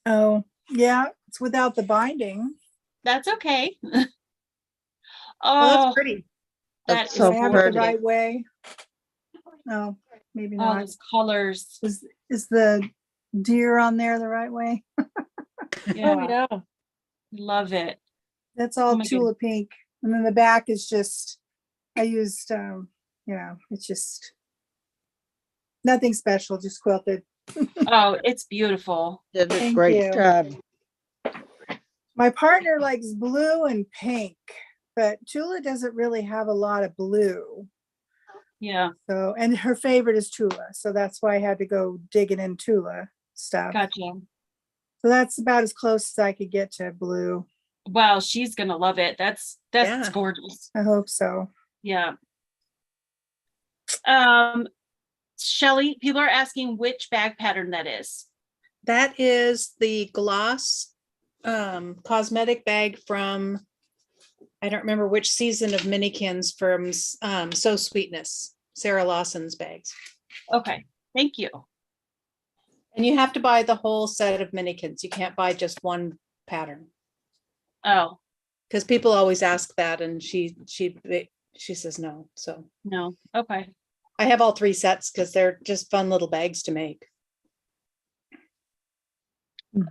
Oh, yeah, it's without the binding. That's okay. Oh, Oh, that's pretty. that is Do I have it the gorgeous. right way? No, maybe All not. those colors. Is the deer on there the right way? Yeah, Oh, yeah. love it. That's Oh all my Tula pink. And then the back is just, I used, it's just nothing special, just quilted. Oh, it's beautiful. Did a Thank great you. job. My partner likes blue and pink, but Tula doesn't really have a lot of blue. Yeah, So, and her favorite is Tula. So that's why I had to go digging in Tula stuff. gotcha. So that's about as close as I could get to blue. Wow, she's gonna love it. That's Yeah. gorgeous. I hope so. Yeah. Shelly, people are asking which bag pattern that is. That is the gloss cosmetic bag from, I don't remember which season of Minikins from So Sweetness, Sarah Lawson's bags. Okay, thank you. And you have to buy the whole set of Minikins. You can't buy just one pattern. Oh, Because people always ask that and she says no. So no. Okay. I have all 3 sets because they're just fun little bags to make.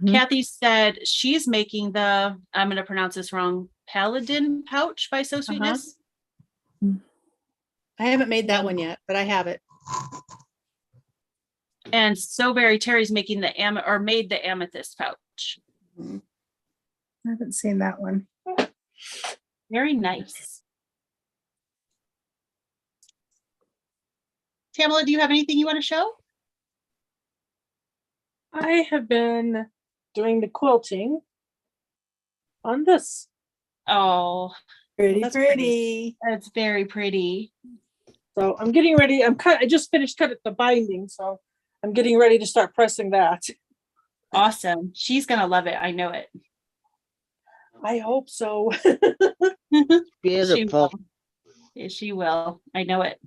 Kathy said she's making the, I'm gonna pronounce this wrong, Paladin pouch by So Sweetness. I haven't made that one yet, but I have it. And So Very Terry's making the made the amethyst pouch. I haven't seen that one. Very nice. Tamala, do you have anything you want to show? I have been doing the quilting on this. Oh, Pretty, that's pretty. that's very pretty. So I'm getting ready. I just finished cutting the binding, so I'm getting ready to start pressing that. Awesome. She's gonna love it. I know it. I hope so. Beautiful. Yeah, she will. I know it.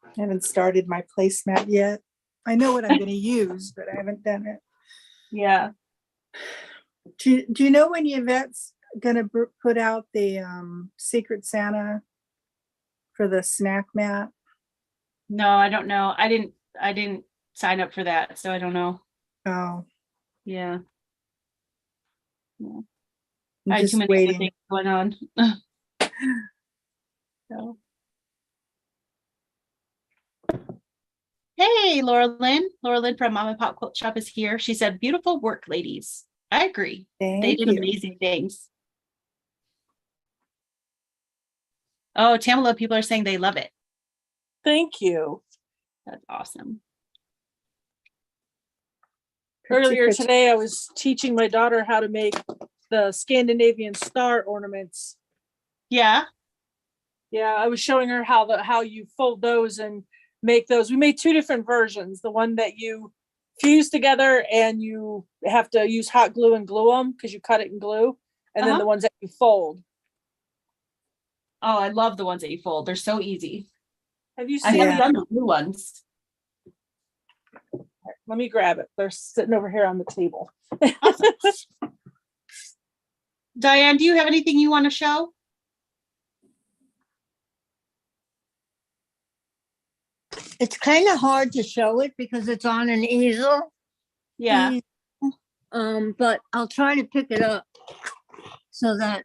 I haven't started my placemat yet. I know what I'm going to use, but I haven't done it. Yeah. Do you know when Yvette's going to put out the Secret Santa for the snack mat? No, I don't know. I didn't sign up for that, so I don't know. Oh, Yeah. I'm I had just too many other waiting. things going on. So. Hey, Laura Lynn. Laura Lynn from Mama Pop Quilt Shop is here. She said, beautiful work, ladies. I agree. They Thank did you. amazing things. Oh, Tamala, people are saying they love it. Thank you. That's awesome. Earlier today, I was teaching my daughter how to make the Scandinavian star ornaments. Yeah. Yeah, I was showing her how you fold those and make those. We made 2 different versions. The one that you fuse together and you have to use hot glue and glue them because you cut it in glue. And then the ones that you fold. Oh, I love the ones that you fold. They're so easy. Have you I seen haven't that? done the blue ones. Let me grab it. They're sitting over here on the table. Diane, do you have anything you want to show? It's kind of hard to show it because it's on an easel. Yeah. But I'll try to pick it up so that,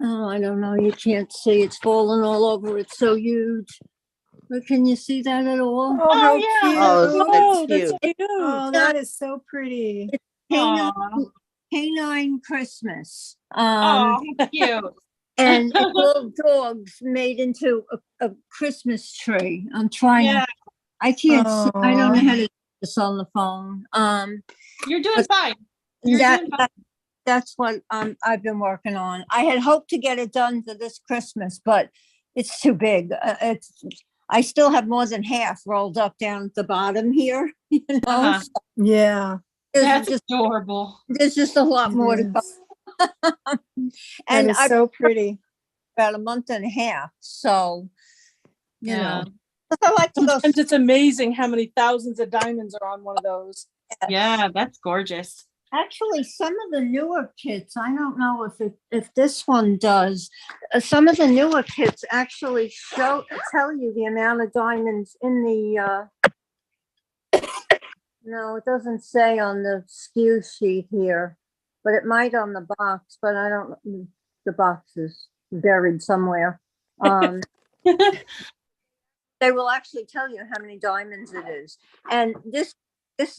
oh, I don't know, you can't see. It's falling all over. It's so huge. But can you see that at all? Oh, how yeah. cute. Oh, that's that's cute. cute. Oh, that is so pretty. Canine, Aw. canine Christmas. Oh, cute. And it's all dogs made into a Christmas tree. I'm trying. Yeah, I can't see. I don't know Aw. how to do this on the phone. you're doing But fine. You're that, doing fine. that's what I've been working on. I had hoped to get it done for this Christmas, but it's too big. I still have more than half rolled up down at the bottom here. You know, Uh-huh. So Yeah. That's adorable. there's just a lot it more to go. is. That And is I've so pretty. about a month and a half, so you Yeah. know. I like to go. Sometimes it's amazing how many thousands of diamonds are on one of those. Yeah, that's gorgeous. Actually, some of the newer kits, I don't know if this one does. Some of the newer kits actually tell you the amount of diamonds in the. No, it doesn't say on the SKU sheet here, but it might on the box. But I don't. The box is buried somewhere. They will actually tell you how many diamonds it is, and this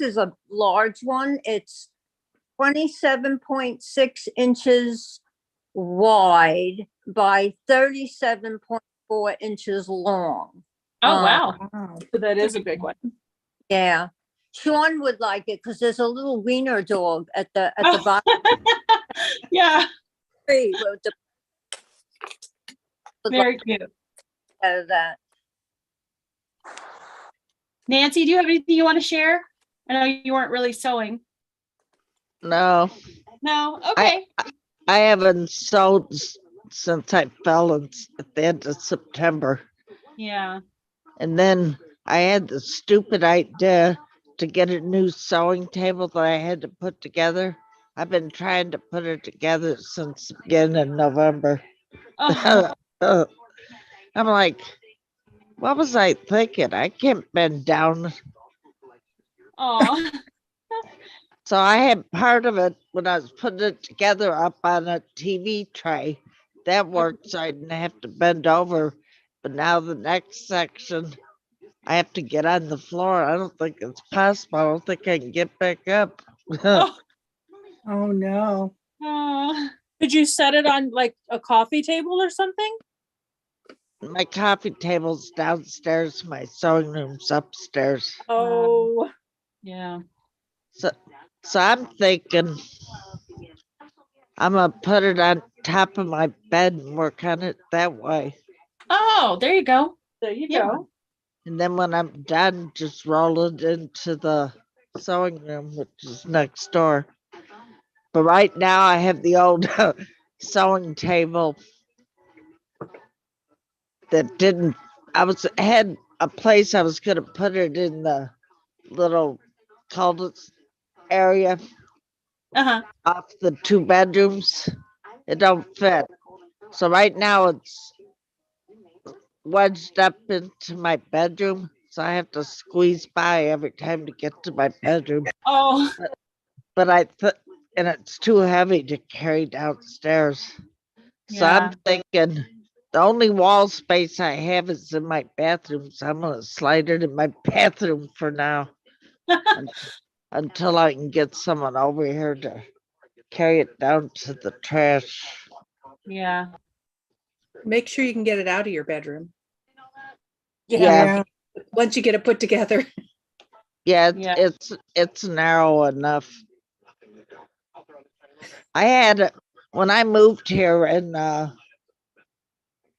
is a large one. It's 27.6 inches wide by 37.4 inches long. Oh, wow. Wow. So that is a big one. Yeah. Sean would like it because there's a little wiener dog at the bottom Yeah, tree with the very cute. out of that. Nancy, do you have anything you want to share? I know you weren't really sewing. No, No? Okay. I haven't sewed since I fell at the end of September. Yeah. And then I had the stupid idea to get a new sewing table that I had to put together. I've been trying to put it together since the beginning of November. Oh, I'm like, what was I thinking? I can't bend down. oh. So I had part of it when I was putting it together up on a TV tray. That worked, so I didn't have to bend over. But now the next section, I have to get on the floor. I don't think it's possible. I don't think I can get back up. Oh, Oh, no. oh. Could you set it on like a coffee table or something? My coffee table's downstairs. My sewing room's upstairs. Oh, Yeah. So I'm thinking I'm gonna put it on top of my bed and work on it that way. Oh, there you go. there you Yeah. go. And then when I'm done, just roll it into the sewing room, which is next door. But right now I have the old sewing table that didn't, had a place I was gonna put it in the little cul-de-sac area Uh-huh. off the 2 bedrooms. It don't fit. So right now it's wedged up into my bedroom. So I have to squeeze by every time to get to my bedroom. Oh, But and it's too heavy to carry downstairs. So yeah. I'm thinking the only wall space I have is in my bathroom. So I'm gonna slide it in my bathroom for now until I can get someone over here to carry it down to the trash. Yeah. Make sure you can get it out of your bedroom Yeah, once you get it put together. yeah, Yeah. it's narrow enough. I had when I moved here in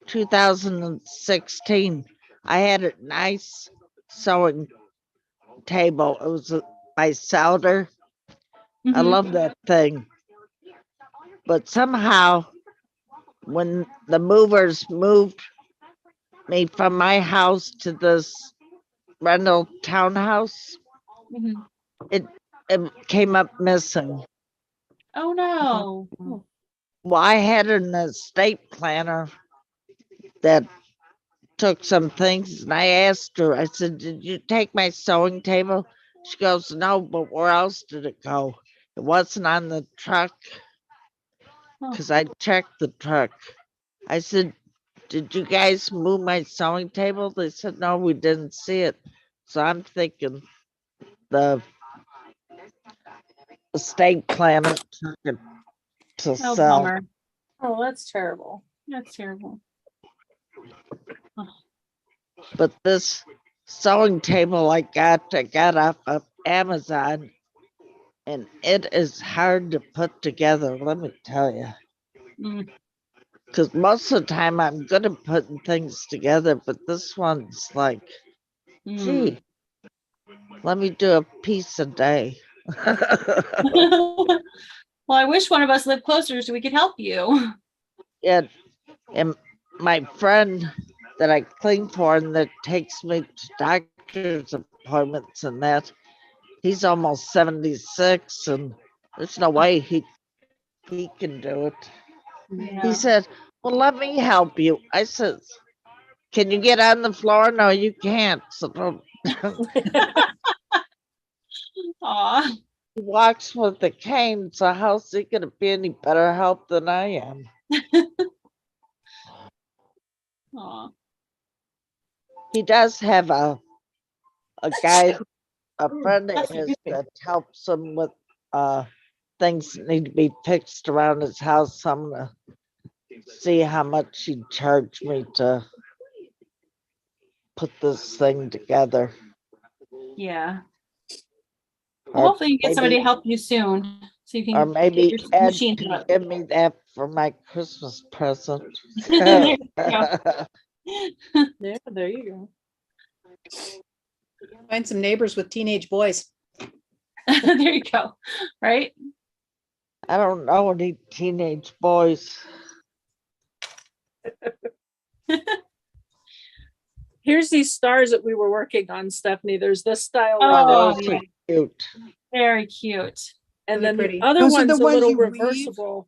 2016, I had a nice sewing table. It was by Souder. I Mhm. love that thing. But somehow, when the movers moved me from my house to this rental townhouse, Mhm. it came up missing. Oh no. Well, I had an estate planner that took some things, and I asked her, I said, "Did you take my sewing table?" She goes, "No, but where else did it go?" It wasn't on the truck Oh. because I checked the truck. I said, did you guys move my sewing table? They said, no, we didn't see it. So I'm thinking the estate planner took it to Oh, sell. bummer. Oh, that's terrible. That's terrible. But this sewing table I got off of Amazon, and it is hard to put together, let me tell you. Mm. Because most of the time I'm good at putting things together, but this one's like, gee, let me do a piece a day. Well, I wish one of us lived closer so we could help you. Yeah, and my friend that I clean for and that takes me to doctor's appointments and that, he's almost 76 and there's no way he can do it. Yeah. He said, well, let me help you. I said, can you get on the floor? No, you can't. So don't. Aw. He walks with a cane, so how's he gonna be any better help than I am? Aw. He does have a guy, a friend of his that helps him with things that need to be fixed around his house. So I'm gonna see how much he'd charge me to put this thing together. Yeah. Or Well, hopefully you get somebody to maybe- help you soon so you can Or get maybe your Ed machine can up. give me that for my Christmas present. There you go. Yeah, there you go. Find some neighbors with teenage boys. There you go. Right? I don't know any teenage boys. Here's these stars that we were working on, Stephanie. There's this style Oh, right Those there. are cute. Very cute. And Those are then pretty. the other Those are one's the a ones little you weave? reversible.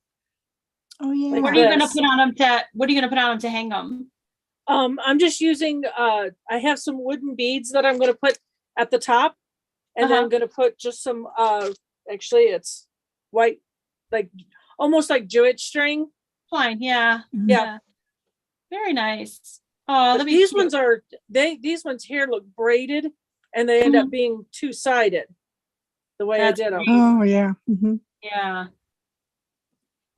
Oh yeah. Like What are you gonna this. put on them to what are you gonna put on them to hang them? I'm just using I have some wooden beads that I'm gonna put at the top, and then I'm gonna put just some actually it's white, like almost like jewett string. Fine, yeah. Yeah. Very nice. Oh, But that'd be these cute. ones are these ones here look braided and they end up being two-sided the way That's I did them. great. Oh yeah. Mhm. Yeah.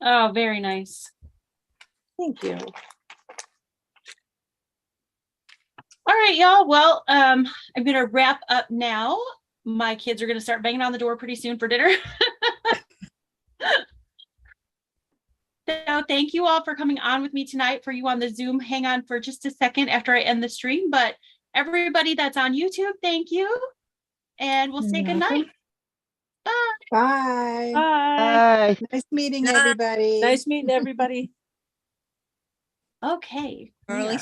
Oh, very nice. Thank you. All right, y'all. Well, I'm gonna wrap up now. My kids are gonna start banging on the door pretty soon for dinner. So thank you all for coming on with me tonight. For you on the Zoom, hang on for just a second after I end the stream. But everybody that's on YouTube, thank you. And we'll say good night. Bye. Bye. Bye. Bye. Nice meeting everybody. Nice meeting everybody. Okay. we Early are